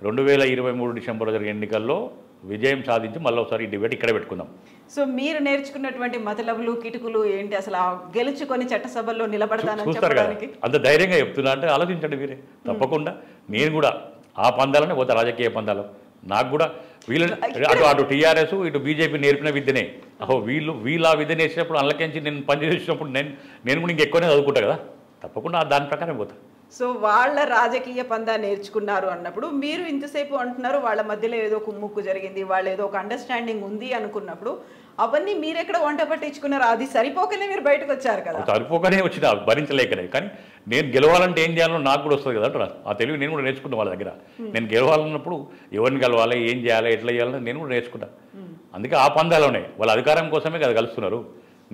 2023 డిసెంబర్ జరిగే ఎన్నికల్లో విజయం సాధించి మళ్ళీ ఒకసారి ఈ డిబేట్ ఇక్కడ పెట్టుకుందాం. సో మీరు నేర్చుకున్నటువంటి మతలబులు, కిటుకులు ఏంటి అసలు? గెలుచుకొని చట్టసభల్లో నిలబడతానని చూస్తారు కదా, అంత ధైర్యంగా చెప్తున్నా అంటే ఆలోచించండి మీరే. తప్పకుండా నేను కూడా ఆ పందాలనే పోతా, రాజకీయ పందాలు. నాకు కూడా అటు టీఆర్ఎస్ ఇటు బీజేపీ నేర్పిన విద్యనే. వీళ్ళు ఆ విద్య నేర్చినప్పుడు అందులోకించి నేను పనిచేసినప్పుడు నేను కూడా ఇంకెక్కువనే చదువుకుంటా కదా. తప్పకుండా దాని ప్రకారం పోతా. సో వాళ్ళ రాజకీయ పందా నేర్చుకున్నారు అన్నప్పుడు మీరు ఇంతసేపు అంటున్నారు వాళ్ళ మధ్యలో ఏదో కుమ్ముక్కు జరిగింది, వాళ్ళు ఏదో ఒక అండర్స్టాండింగ్ ఉంది అనుకున్నప్పుడు అవన్నీ మీరెక్కడ వంట పట్టించుకున్నారు? అది సరిపోకనే మీరు బయటకు వచ్చారు కదా. సరిపోకనే వచ్చిన, భరించలేకనే. కానీ నేను గెలవాలంటే ఏం చేయాలో నాకు కూడా వస్తుంది కదా. ఆ తెలివి నేను కూడా నేర్చుకున్నా వాళ్ళ దగ్గర. నేను గెలవాలన్నప్పుడు ఎవరిని గెలవాలి, ఏం చేయాలి, ఎట్లా చేయాలని నేను కూడా నేర్చుకుంటా. అందుకే ఆ పందాలోనే వాళ్ళ అధికారం కోసమే కదా కలుస్తున్నారు.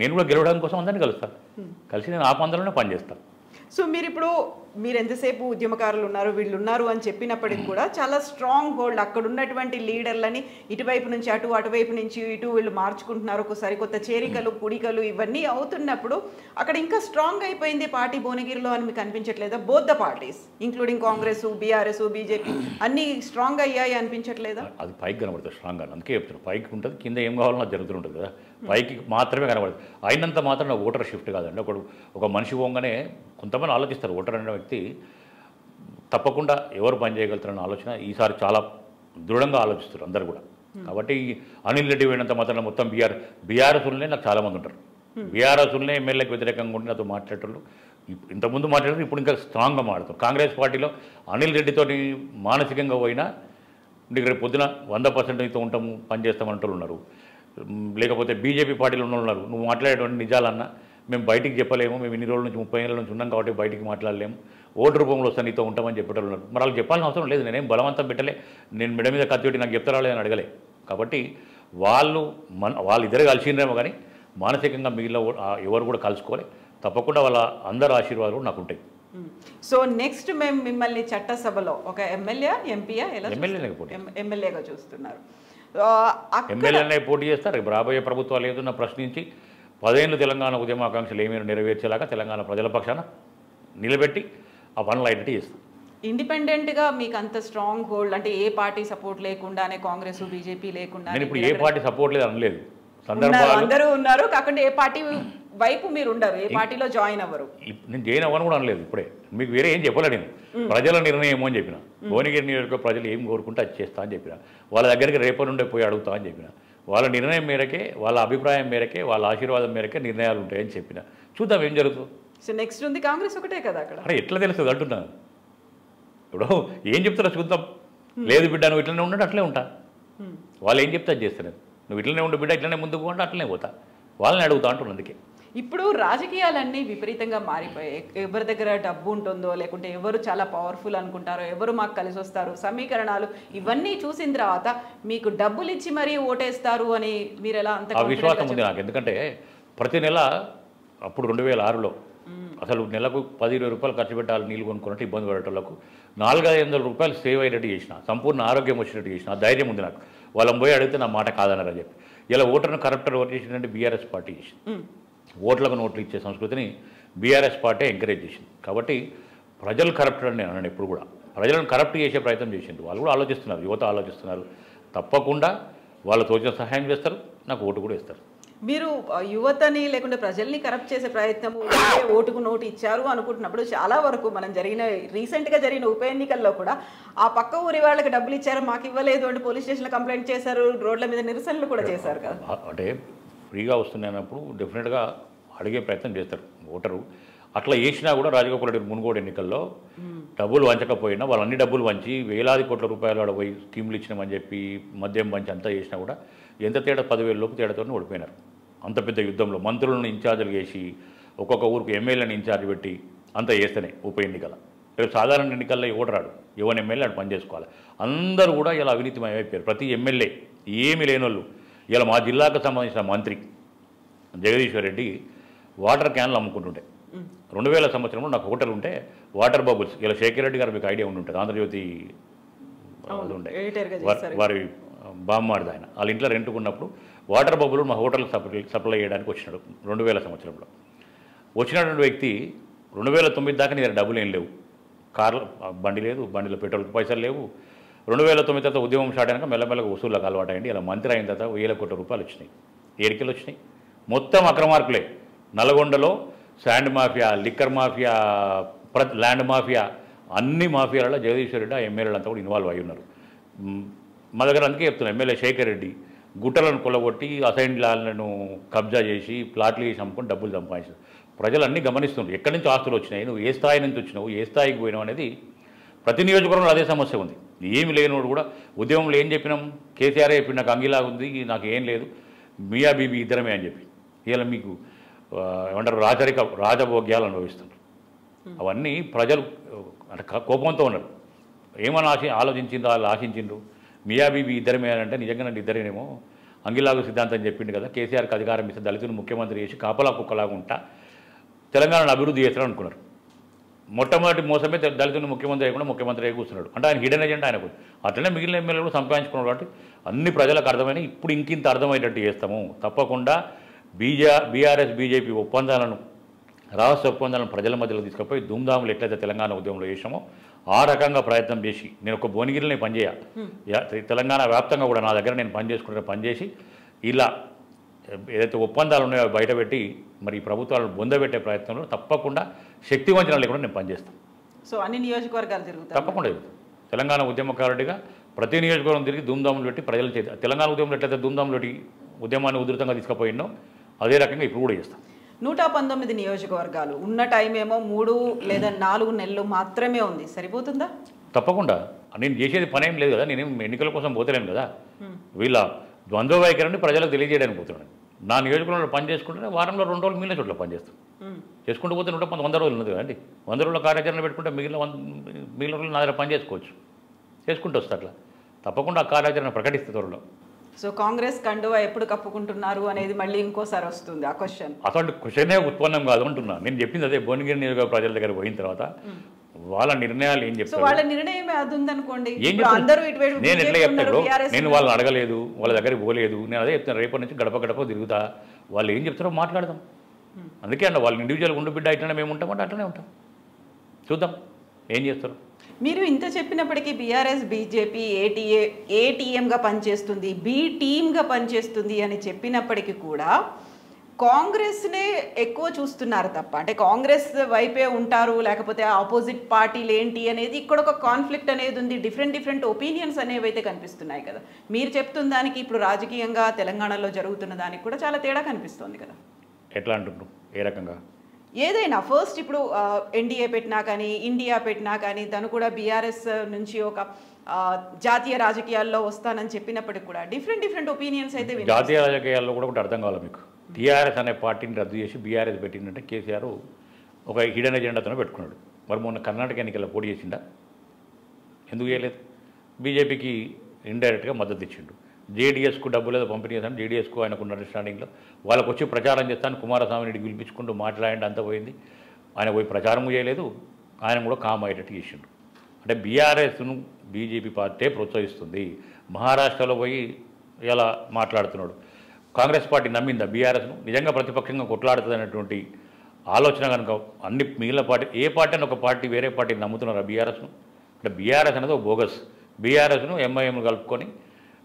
నేను కూడా గెలవడం కోసం అందరినీ కలుస్తాను. కలిసి నేను ఆ పందాలోనే పనిచేస్తాను. సో మీరు ఎంతసేపు ఉద్యమకారులు ఉన్నారు, వీళ్ళు ఉన్నారు అని చెప్పినప్పటికి కూడా చాలా స్ట్రాంగ్ హోల్డ్ అక్కడ ఉన్నటువంటి లీడర్లని ఇటువైపు నుంచి అటు, అటువైపు నుంచి ఇటు వీళ్ళు మార్చుకుంటున్నారు. ఒకసారి కొత్త చేరికలు, పుడికలు ఇవన్నీ అవుతున్నప్పుడు అక్కడ ఇంకా స్ట్రాంగ్ అయిపోయింది పార్టీ భువనగిరిలో అని మీకు అనిపించట్లేదా? Both the parties including Congress, BRS, BJP అన్నీ స్ట్రాంగ్ అయ్యాయి అనిపించట్లేదా? అది పైకి కనబడుతుంది స్ట్రాంగ్ అని. అందుకే చెప్తున్నారు పైకి ఉంటుంది, కింద ఏం కావాలో అది జరుగుతుంటుంది కదా. పైకి మాత్రమే కనబడుతుంది. అయినంత మాత్రం ఓటర్ షిఫ్ట్ కాదండి. ఒక మనిషి పోగానే కొంతమంది ఆలోచిస్తారు. ఓటర్ అనే వ్యక్తి తప్పకుండా ఎవరు పని చేయగలుగుతారన్న ఆలోచన ఈసారి చాలా దృఢంగా ఆలోచిస్తారు అందరు కూడా. కాబట్టి అనిల్ రెడ్డి పోయినంత మాత్రం మొత్తం బీఆర్ఎస్లనే నాకు చాలామంది ఉంటారు. బీఆర్ఎస్లనే ఎమ్మెల్యేకి వ్యతిరేకంగా ఉండి నాతో మాట్లాడేటోళ్ళు ఇంతకుముందు మాట్లాడారు, ఇప్పుడు ఇంకా స్ట్రాంగ్గా మాట్లాడతారు. కాంగ్రెస్ పార్టీలో అనిల్ రెడ్డితో మానసికంగా పోయినా నీకు రేపు పొద్దున 100% నీతో ఉంటాము, పనిచేస్తామంటూ ఉన్నారు. లేకపోతే బీజేపీ పార్టీలో ఉన్నారు, నువ్వు మాట్లాడేటువంటి నిజాలన్నా మేము బయటికి చెప్పలేము, మేము ఇన్ని రోజుల నుంచి 30 ఏళ్ళ నుంచి ఉన్నాం కాబట్టి బయటికి మాట్లాడలేము, ఓటు రూపంలో వస్తే నీతో ఉంటామని చెప్పేటోళ్ళు ఉన్నారు. మరి వాళ్ళు చెప్పాల్సిన అవసరం లేదు. నేనేం బలవంతం పెట్టలే, నేను మెడ మీద కత్తి పెట్టి నాకు చెప్తారా లేదని అడగలే. కాబట్టి వాళ్ళిద్దరు కలిసిరేమో కానీ మానసికంగా మిగిలిన ఎవరు కూడా కలుసుకోవాలి. తప్పకుండా వాళ్ళ అందరి ఆశీర్వాదాలు నాకు ఉంటాయి. సో నెక్స్ట్ మేము మిమ్మల్ని చట్టసభలో ఒక ఎమ్మెల్యే, ఎంపీయా, ఎమ్మెల్యేగా చూస్తున్నారు. ఎమ్మెల్యేనే పోటీ చేస్తారు. రాబోయే ప్రభుత్వాలు ఏదన్నా ప్రశ్నించి 10 ఏళ్ళు తెలంగాణ ఉద్యమాకాంక్షలు ఏమైనా నెరవేర్చేలాగా తెలంగాణ ప్రజల పక్షాన నిలబెట్టి ఆ పనులు ఐడెంటిటీ చేస్తాం. ఇండిపెండెంట్గా మీకు అంత స్ట్రాంగ్ హోల్డ్ అంటే ఏ పార్టీ సపోర్ట్ లేకుండానే కాంగ్రెస్ బీజేపీ లేకుండా నేను ఇప్పుడు ఏ పార్టీ సపోర్ట్ లేదు అనలేదు. అందరూ ఉన్నారు కాకుండా ఏ పార్టీ వైపు మీరు ఉండరు, ఏ పార్టీలో జాయిన్ అవ్వరు. నేను జాయిన్ అవ్వను కూడా అనలేదు. ఇప్పుడే మీకు వేరే ఏం చెప్పలే. నేను ప్రజల నిర్ణయం ఏమో అని చెప్పిన. భువనగిరి నియోజకవర్గ ప్రజలు ఏం కోరుకుంటే అది చేస్తా అని చెప్పిన. వాళ్ళ దగ్గరికి రేపటి నుండే పోయి అడుగుతా అని చెప్పిన. వాళ్ళ నిర్ణయం మేరకే, వాళ్ళ అభిప్రాయం మేరకే, వాళ్ళ ఆశీర్వాదం మేరకే నిర్ణయాలు ఉంటాయని చెప్పిన. చూద్దాం ఏం జరుగుతుంది. సో నెక్స్ట్ ఉంది కాంగ్రెస్ ఒకటే కదా అక్కడ. అరే ఎట్లా తెలుస్తుంది అంటున్నాను. ఇప్పుడు ఏం చెప్తారో చూద్దాం. లేదు బిడ్డ నువ్వు ఇట్లనే ఉండడు అట్లే ఉంటా. వాళ్ళు ఏం చెప్తే అది చేస్తారు. నువ్వు ఇట్లనే ఉండు బిడ్డ ఇట్లనే ముందుకు పోండి అట్లనే పోతా. వాళ్ళని అడుగుతా అంటున్నా. అందుకే ఇప్పుడు రాజకీయాలన్నీ విపరీతంగా మారిపోయాయి. ఎవరి దగ్గర డబ్బు ఉంటుందో లేకుంటే ఎవరు చాలా పవర్ఫుల్ అనుకుంటారో, ఎవరు మాకు కలిసి వస్తారు, సమీకరణాలు ఇవన్నీ చూసిన తర్వాత మీకు డబ్బులు ఇచ్చి మరీ ఓటేస్తారు అని మీరు ఎలా అంత విశ్వాసం ఉంది నాకు. ఎందుకంటే ప్రతి నెల అప్పుడు 2006లో అసలు నెలకు 10-20 రూపాయలు ఖర్చు పెట్టాలి నీళ్ళు కొనుక్కున్నట్టు ఇబ్బంది పడేటోళ్ళకు 400-500 రూపాయలు సేవ్ అయ్యేటట్టు చేసిన, సంపూర్ణ ఆరోగ్యం వచ్చినట్టు చేసిన. ధైర్యం ఉంది నాకు. వాళ్ళని పోయి అడిగితే నా మాట కాదన్నారని చెప్పి. ఇలా ఓటర్ను కరప్టర్ ఓటు చేసిందంటే బీఆర్ఎస్ పార్టీ చేసింది. ఓట్లకు నోట్లు ఇచ్చే సంస్కృతిని బీఆర్ఎస్ పార్టీ ఎంకరేజ్ చేసింది. కాబట్టి ప్రజలు కరప్టర్ అని నేను అన్నాను. ఎప్పుడు కూడా ప్రజలను కరప్ట్ చేసే ప్రయత్నం చేసింది. వాళ్ళు కూడా ఆలోచిస్తున్నారు, యువత ఆలోచిస్తున్నారు. తప్పకుండా వాళ్ళు తోచిన సహాయం చేస్తారు, నాకు ఓటు కూడా ఇస్తారు. మీరు యువతని లేకుంటే ప్రజల్ని కరప్ట్ చేసే ప్రయత్నం, ఓటుకు నోటు ఇచ్చారు అనుకుంటున్నప్పుడు చాలా వరకు మనం రీసెంట్గా జరిగిన ఉప ఎన్నికల్లో కూడా ఆ పక్క ఊరి వాళ్ళకి డబ్బులు ఇచ్చారు మాకు ఇవ్వలేదు అంటే పోలీస్ స్టేషన్లో కంప్లైంట్ చేశారు, రోడ్ల మీద నిరసనలు కూడా చేశారు కదా. అంటే ఫ్రీగా వస్తున్నాయన్నప్పుడు డెఫినెట్గా అడిగే ప్రయత్నం చేస్తారు ఓటరు. అట్లా వేసినా కూడా రాజగోపాల్ రెడ్డి మునుగోడు ఎన్నికల్లో డబ్బులు వంచకపోయినా వాళ్ళు అన్ని డబ్బులు వంచి వేలాది కోట్ల రూపాయలు ఆడ పోయి స్కీములు ఇచ్చినామని చెప్పి మద్యం వంచి అంతా చేసినా కూడా ఎంత తేడా 10,000 లోపు తేడాతో ఓడిపోయినారు. అంత పెద్ద యుద్ధంలో మంత్రులను ఇన్ఛార్జీలు చేసి ఒక్కొక్క ఊరికి ఎమ్మెల్యేని ఇన్ఛార్జ్ పెట్టి అంతా చేస్తేనే ఉప ఎన్నికల. రేపు సాధారణ ఎన్నికల్లో ఓటరాడు, ఎవరి ఎమ్మెల్యే అటు పనిచేసుకోవాలి. అందరూ కూడా ఇలా అవినీతిమయమైపోయారు. ప్రతి ఎమ్మెల్యే ఏమీ లేనోళ్ళు. ఇలా మా జిల్లాకు సంబంధించిన మంత్రి జగదీశ్వర్ రెడ్డి వాటర్ క్యాన్లు అమ్ముకుంటుంటే 2000 సంవత్సరంలో నాకు హోటల్ ఉంటే వాటర్ బబుల్స్, ఇలా శేఖర్ రెడ్డి గారు మీకు ఐడియా ఉంటుంటుంది, ఆంధ్రజ్యోతి ఉండే వారి బామ్మాడిది ఆయన. వాళ్ళ ఇంట్లో రెంట్కున్నప్పుడు వాటర్ బబుల్ మా హోటల్ సప్లై చేయడానికి వచ్చినాడు 2000 సంవత్సరంలో. వచ్చినటువంటి వ్యక్తి 2009 దాకా నీ దగ్గర డబ్బులు ఏం లేవు, కార్లు బండి లేదు, బండిలో పెట్రోల్కి పైసలు లేవు. 2009 తర్వాత ఉద్యమం స్టార్ట్ అయినాక మెల్లమెల్లగా వసూళ్ళకి అలవాటు అయ్యింది. ఇలా మంత్రి అయిన తర్వాత 1000 కోట్ల రూపాయలు వచ్చినాయి. ఏడికెళ్ళి వచ్చినాయి? మొత్తం అక్రమార్కులే. నల్గొండలో sand mafia, liquor mafia, land mafia, అన్ని మాఫియాలలో జగదీశ్వర్ రెడ్డి ఆ ఎమ్మెల్యేలంతా కూడా ఇన్వాల్వ్ అయి ఉన్నారు. మా దగ్గర అందుకే చెప్తున్నాను, ఎమ్మెల్యే శేఖర్ రెడ్డి గుట్టలను కొల్లగొట్టి అసైన్ ల్యాండ్లను కబ్జా చేసి ప్లాట్లు చేసి అమ్ముకొని డబ్బులు సంపాదించారు. ప్రజలు అన్నీ గమనిస్తున్నారు ఎక్కడి నుంచి ఆస్తులు వచ్చినాయి, నువ్వు ఏ స్థాయి నుంచి వచ్చినావు, ఏ స్థాయికి పోయినావు అనేది. ప్రతి నియోజకవర్గంలో అదే సమస్య ఉంది. ఏమి లేనివాడు కూడా ఉద్యమంలో ఏం చెప్పినాం, కేసీఆర్ చెప్పి నాకు అంగిలాగా ఉంది, నాకు ఏం లేదు, మియా బీబీ ఇద్దరమే అని చెప్పి ఇలా మీకు ఏమంటారు రాజభోగ్యాలు అనుభవిస్తున్నారు. అవన్నీ ప్రజలు అంటే కోపంతో ఉన్నారు. ఏమని ఆలోచించిందో వాళ్ళు ఆశించిండ్రు. మియా బీబీ ఇద్దరమే అంటే నిజంగా నన్ను ఇద్దరేనేమో అంగిలాగు సిద్ధాంతం చెప్పిండు కదా, కేసీఆర్కి అధికారం ఇస్తే దళితులు ముఖ్యమంత్రి చేసి కాపలా కుక్కలాగా ఉంటా తెలంగాణను అభివృద్ధి చేస్తారని అనుకున్నారు. మొట్టమొదటి మోసమే దళితులను ముఖ్యమంత్రి చేయకుండా ముఖ్యమంత్రి కూర్చున్నాడు. అంటే ఆయన హిడెన్ ఎజెండా ఆయనకు. అట్లనే మిగిలిన ఎమ్మెల్యేలు కూడా సంపాదించుకున్నాడు. కాబట్టి అన్ని ప్రజలకు అర్థమైన ఇప్పుడు ఇంకింత అర్థమయ్యేటట్టు చేస్తాము. తప్పకుండా బీఆర్ఎస్ బీజేపీ ఒప్పందాలను, రాష్ట్ర ఒప్పందాలను ప్రజల మధ్యలో తీసుకుపోయి ధూమ్ధాములు ఎట్లయితే తెలంగాణ ఉద్యమంలో చేసామో ఆ రకంగా ప్రయత్నం చేసి నేను ఒక భువనగిరిలో పనిచేయాలి, తెలంగాణ వ్యాప్తంగా కూడా నా దగ్గర నేను పనిచేసి ఇలా ఏదైతే ఒప్పందాలు ఉన్నాయో బయటపెట్టి మరి ఈ ప్రభుత్వాలను బొందబెట్టే ప్రయత్నంలో తప్పకుండా శక్తివంచన లేకుండా నేను పనిచేస్తాను. సో అన్ని నియోజకవర్గాలు తిరుగుతాను తప్పకుండా. తెలంగాణ ఉద్యమకారుడిగా ప్రతి నియోజకవర్గం తిరిగి ధూమ్ధాములు పెట్టి ప్రజలు చేతి తెలంగాణ ఉద్యమంలో ఎట్లయితే ధూమ్ధాములు పెట్టి ఉద్యమాన్ని ఉధృతంగా తీసుకుపోయినో అదే రకంగా ఇప్పుడు కూడా చేస్తాం. 119 నియోజకవర్గాలు ఉన్న టైం ఏమో 3 లేదా 4 నెలలు మాత్రమే ఉంది, సరిపోతుందా? తప్పకుండా. నేను చేసేది పని ఏం లేదు కదా, నేనేం ఎన్నికల కోసం పోతలేను కదా. వీళ్ళ ద్వంద్వ వైఖరిని ప్రజలకు తెలియజేయడానికి పోతున్నాను. నా నియోజకవర్గంలో పని చేసుకుంటే వారంలో 2 రోజులు మిగిలిన చోట్ల పనిచేస్తాను. చేసుకుంటూ పోతే 100 రోజులు ఉన్నది కదండి. 100 రోజుల కార్యాచరణ పెట్టుకుంటే మిగిలిన రోజులు నా దగ్గర పని చేసుకోవచ్చు, చేసుకుంటూ వస్తా. అట్లా తప్పకుండా ఆ కార్యాచరణ ప్రకటిస్తే త్వరలో. సో కాంగ్రెస్ కండువా ఎప్పుడు కప్పుకుంటున్నారు అనేది మళ్ళీ ఇంకోసారి వస్తుంది ఆ క్వశ్చన్. అసలు క్వశ్చనే ఉత్పన్నం కాదు అంటున్నా. నేను చెప్పింది అదే. భువనగిరి నియోజకవర్గ ప్రజల దగ్గర పోయిన తర్వాత వాళ్ళ నిర్ణయాలు ఏం చెప్తారు, వాళ్ళ నిర్ణయం అది ఉందనుకోండి. నేను ఎట్లా చెప్తాడు, నేను వాళ్ళని అడగలేదు, వాళ్ళ దగ్గరికి పోలేదు, నేను అదే చెప్తాను. రేపటి నుంచి గడప గడప తిరుగుతా, వాళ్ళు ఏం చెప్తారో మాట్లాడదాం. అందుకే అన్న వాళ్ళు ఇండివిజువల్గా ఉండు బిడ్డ ఇట్లనే మేము ఉంటామంటే అట్లనే ఉంటాం. చూద్దాం ఏం చేస్తారు. మీరు ఇంత చెప్పినప్పటికీ బీఆర్ఎస్ బీజేపీ ఏ టీఎంగా పనిచేస్తుంది, బి టీమ్గా పనిచేస్తుంది అని చెప్పినప్పటికీ కూడా కాంగ్రెస్నే ఎక్కువ చూస్తున్నారు తప్ప, అంటే కాంగ్రెస్ వైపే ఉంటారు, లేకపోతే ఆపోజిట్ పార్టీలు ఏంటి అనేది ఇక్కడ ఒక కాన్ఫ్లిక్ట్ అనేది ఉంది. డిఫరెంట్ ఒపీనియన్స్ అనేవి అయితే కనిపిస్తున్నాయి కదా. మీరు చెప్తున్న దానికి ఇప్పుడు రాజకీయంగా తెలంగాణలో జరుగుతున్న దానికి కూడా చాలా తేడా కనిపిస్తుంది కదా. ఎట్లా అంటున్నారు, ఏ రకంగా? ఏదైనా ఫస్ట్ ఇప్పుడు ఎన్డీఏ పెట్టినా కానీ, ఇండియా పెట్టినా కానీ, తను కూడా బీఆర్ఎస్ నుంచి ఒక జాతీయ రాజకీయాల్లో వస్తానని చెప్పినప్పటికి కూడా డిఫరెంట్ ఒపీనియన్స్ అయితే జాతీయ రాజకీయాల్లో కూడా ఒకటి అర్థం కావాలి మీకు. టీఆర్ఎస్ అనే పార్టీని రద్దు చేసి బీఆర్ఎస్ పెట్టిందంటే కేసీఆర్ ఒక హిడెన్ ఎజెండాతో పెట్టుకున్నాడు. మరి మొన్న కర్ణాటక ఎన్నికల్లో పోటీ చేసిండా? ఎందుకు చేయలేదు? బీజేపీకి ఇండైరెక్ట్గా మద్దతు ఇచ్చిండు. జేడీఎస్కు డబ్బులు ఏదో పంపిణీ చేస్తాను, జేడీఎస్కు ఆయనకున్న అండర్స్టాండింగ్లో వాళ్ళకు వచ్చి ప్రచారం చేస్తాను, కుమారస్వామిని పిలిపించుకుంటూ మాట్లాడండి, అంత పోయింది. ఆయన పోయి ప్రచారం చేయలేదు, ఆయన కూడా కామ్ అయ్యేటట్టు చేసిండు. అంటే బీఆర్ఎస్ను బీజేపీ పార్టీ ప్రోత్సహిస్తుంది. మహారాష్ట్రలో పోయి ఇలా మాట్లాడుతున్నాడు. కాంగ్రెస్ పార్టీ నమ్మిందా బీఆర్ఎస్ను? నిజంగా ప్రతిపక్షంగా కొట్లాడుతుంది అనేటువంటి ఆలోచన కనుక అన్ని మిగిలిన పార్టీ, ఏ పార్టీ అని ఒక పార్టీ వేరే పార్టీని నమ్ముతున్నారా బీఆర్ఎస్ను? అంటే బీఆర్ఎస్ అనేది ఒక బోగస్. బీఆర్ఎస్ను ఎంఐఎంను కలుపుకొని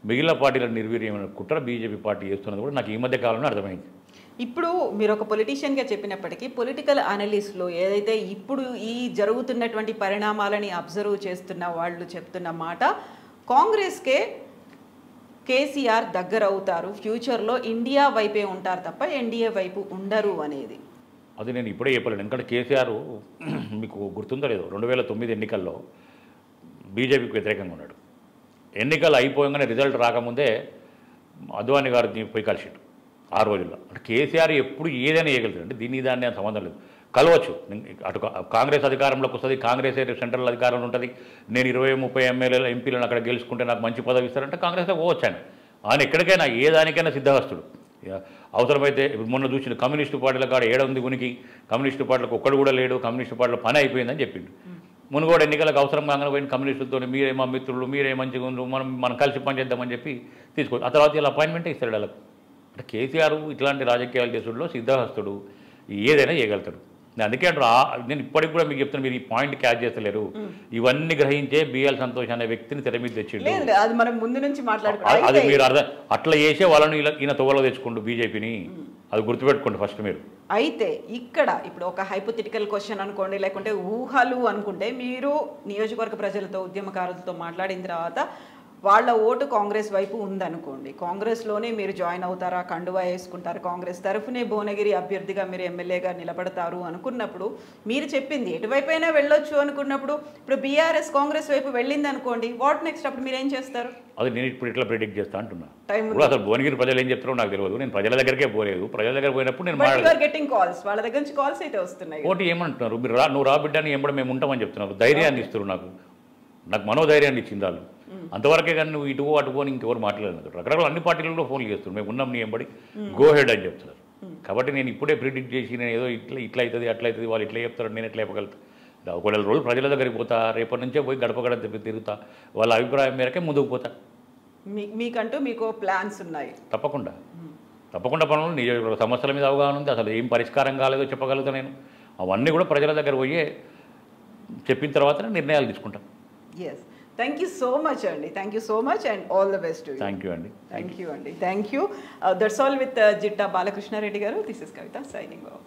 మిగిలిన పార్టీలను నిర్వీర్యమైన కుట్ర బీజేపీ పార్టీ చేస్తున్నది కూడా నాకు ఈ మధ్య కాలంలో అర్థమైంది. ఇప్పుడు మీరు ఒక పొలిటీషియన్గా చెప్పినప్పటికీ పొలిటికల్ అనలిస్టులు ఏదైతే ఇప్పుడు ఈ జరుగుతున్నటువంటి పరిణామాలని అబ్జర్వ్ చేస్తున్న వాళ్ళు చెప్తున్న మాట, కాంగ్రెస్కే కేసీఆర్ దగ్గర అవుతారు, ఫ్యూచర్లో ఇండియా వైపే ఉంటారు తప్ప ఎన్డీఏ వైపు ఉండరు అనేది. అది నేను ఇప్పుడే చెప్పలేను. ఎందుకంటే కేసీఆర్ మీకు గుర్తుందో లేదో 2009 ఎన్నికల్లో బీజేపీకి వ్యతిరేకంగా ఉన్నాడు. ఎన్నికలు అయిపోగానే రిజల్ట్ రాకముందే అద్వానీ గారిని పోయి కలిసిండు ఆ రోజుల్లో. అంటే కేసీఆర్ ఎప్పుడు ఏదైనా చేయగలుగుతాడు. అంటే దీన్ని దాన్ని సంబంధం లేదు, కలవచ్చు. అటు కాంగ్రెస్ అధికారంలోకి వస్తుంది, కాంగ్రెస్ సెంట్రల్ అధికారంలో ఉంటుంది. నేను 20-30 ఎంపీలను అక్కడ గెలుచుకుంటే నాకు మంచి పదవి ఇస్తారంటే కాంగ్రెస్లో పోవచ్చు. ఆయన ఎక్కడికైనా ఏ దానికైనా సిద్ధహస్తుడు. అవసరమైతే ఇప్పుడు మొన్న చూసిన కమ్యూనిస్టు పార్టీల కాడ ఏడుంది ఉనికి, కమ్యూనిస్టు పార్టీలకు ఒక్కడు కూడా లేడు, కమ్యూనిస్టు పార్టీల పని అయిపోయిందని చెప్పిండు. మునుగోడు ఎన్నికలకు అవసరం కాగానే పోయిన కమ్యూనిస్టులతో మీరే మా మిత్రులు, మీరే మంచిగా ఉండు, మనం కలిసి పనిచేద్దామని చెప్పి తీసుకోవచ్చు. ఆ తర్వాత ఇలా అపాయింట్మెంటే ఇస్తాడు వాళ్ళకు. అంటే కేసీఆర్ ఇట్లాంటి రాజకీయాలు చేసుడులో సిద్ధహస్తుడు, ఏదైనా చేయగలుగుతాడు. నేను అందుకే అంటారు, నేను ఇప్పటికి కూడా మీకు చెప్తాను, మీరు ఈ పాయింట్ క్యాచ్ చేస్తలేరు. ఇవన్నీ గ్రహించే బిఎల్ సంతోష్ అనే వ్యక్తిని తెర మీద తెచ్చిండు. అది మనం ముందు నుంచి అది మీరు అర్థం అట్లా చేసే వాళ్ళని ఈయన తొవ్వలో తెచ్చుకోండు బీజేపీని. అది గుర్తుపెట్టుకోండి ఫస్ట్ మీరు. అయితే ఇక్కడ ఇప్పుడు ఒక హైపోథెటికల్ క్వశ్చన్ అనుకోండి, లేకుంటే ఊహలు అనుకుంటే, మీరు నియోజకవర్గ ప్రజలతో, ఉద్యమకారులతో మాట్లాడిన తర్వాత వాళ్ళ ఓటు కాంగ్రెస్ వైపు ఉందనుకోండి, కాంగ్రెస్లోనే మీరు జాయిన్ అవుతారా, కండువా వేసుకుంటారు, కాంగ్రెస్ తరఫునే భువనగిరి అభ్యర్థిగా మీరు ఎమ్మెల్యేగా నిలబడతారు అనుకున్నప్పుడు, మీరు చెప్పింది ఎటువైపు అయినా వెళ్ళొచ్చు అనుకున్నప్పుడు, ఇప్పుడు బీఆర్ఎస్ కాంగ్రెస్ వైపు వెళ్ళింది అనుకోండి, వాట్ నెక్స్ట్? అప్పుడు మీరు ఏం చేస్తారు? అది నేను ఇప్పుడు ఇట్లా ప్రిడిక్ట్ చేస్తా అంటున్నా. ఇప్పుడు అసలు భువనగిరి ప్రజలు ఏం చెప్తారో నాకు తెలియదు. నేను ప్రజల దగ్గరికే పోలేదు. ప్రజల దగ్గర పోయినప్పుడు నేను గెటింగ్ కాల్స్, వాళ్ళ దగ్గర నుంచి కాల్స్ అయితే వస్తున్నాయి. ఓటు ఏమంటున్నారు, మీరు నువ్వు రా బిడ్డని ఎంబడి మేము ఉంటామని చెప్తున్నారు. ధైర్యాన్ని ఇస్తారు, నాకు మనోధైర్యాన్ని ఇచ్చింది వాళ్ళు. అంతవరకే కానీ నువ్వు ఇటువో అటువో ఇంకెవరు మాట్లాడలేదు. రకరకాల అన్ని పార్టీలలో ఫోన్లు చేస్తున్నారు, మేము ఉన్నాం నీ ఎంబడి, గో హెడ్ అని చెప్తున్నారు. కాబట్టి నేను ఇప్పుడే ప్రిడిక్ట్ చేసి నేను ఏదో ఇట్లా అవుతుంది అట్లా అవుతుంది, వాళ్ళు ఇట్లా చెప్తారు, నేను ఎట్లా చెప్పగలుగుతా? ఒక 4 రోజులు ప్రజల దగ్గరికి పోతా, రేపటి నుంచే పోయి గడప గడప తిరుగుతా, వాళ్ళ అభిప్రాయం మేరకే ముందుకు పోతా. మీకంటూ మీకు ప్లాన్స్ ఉన్నాయి? తప్పకుండా పనులు, నియోజకవర్గ సమస్యల మీద అవగాహన ఉంది. అసలు ఏం పరిష్కారం కాలేదో చెప్పగలుగుతా నేను. అవన్నీ కూడా ప్రజల దగ్గర పోయే చెప్పిన తర్వాత నిర్ణయాలు తీసుకుంటాం. Yes, thank you so much అండి. Thank you so much and all the best. Thank you అండి. Thank you. That's all with Jitta Balakrishna Reddy garu. This is Kavitha signing of.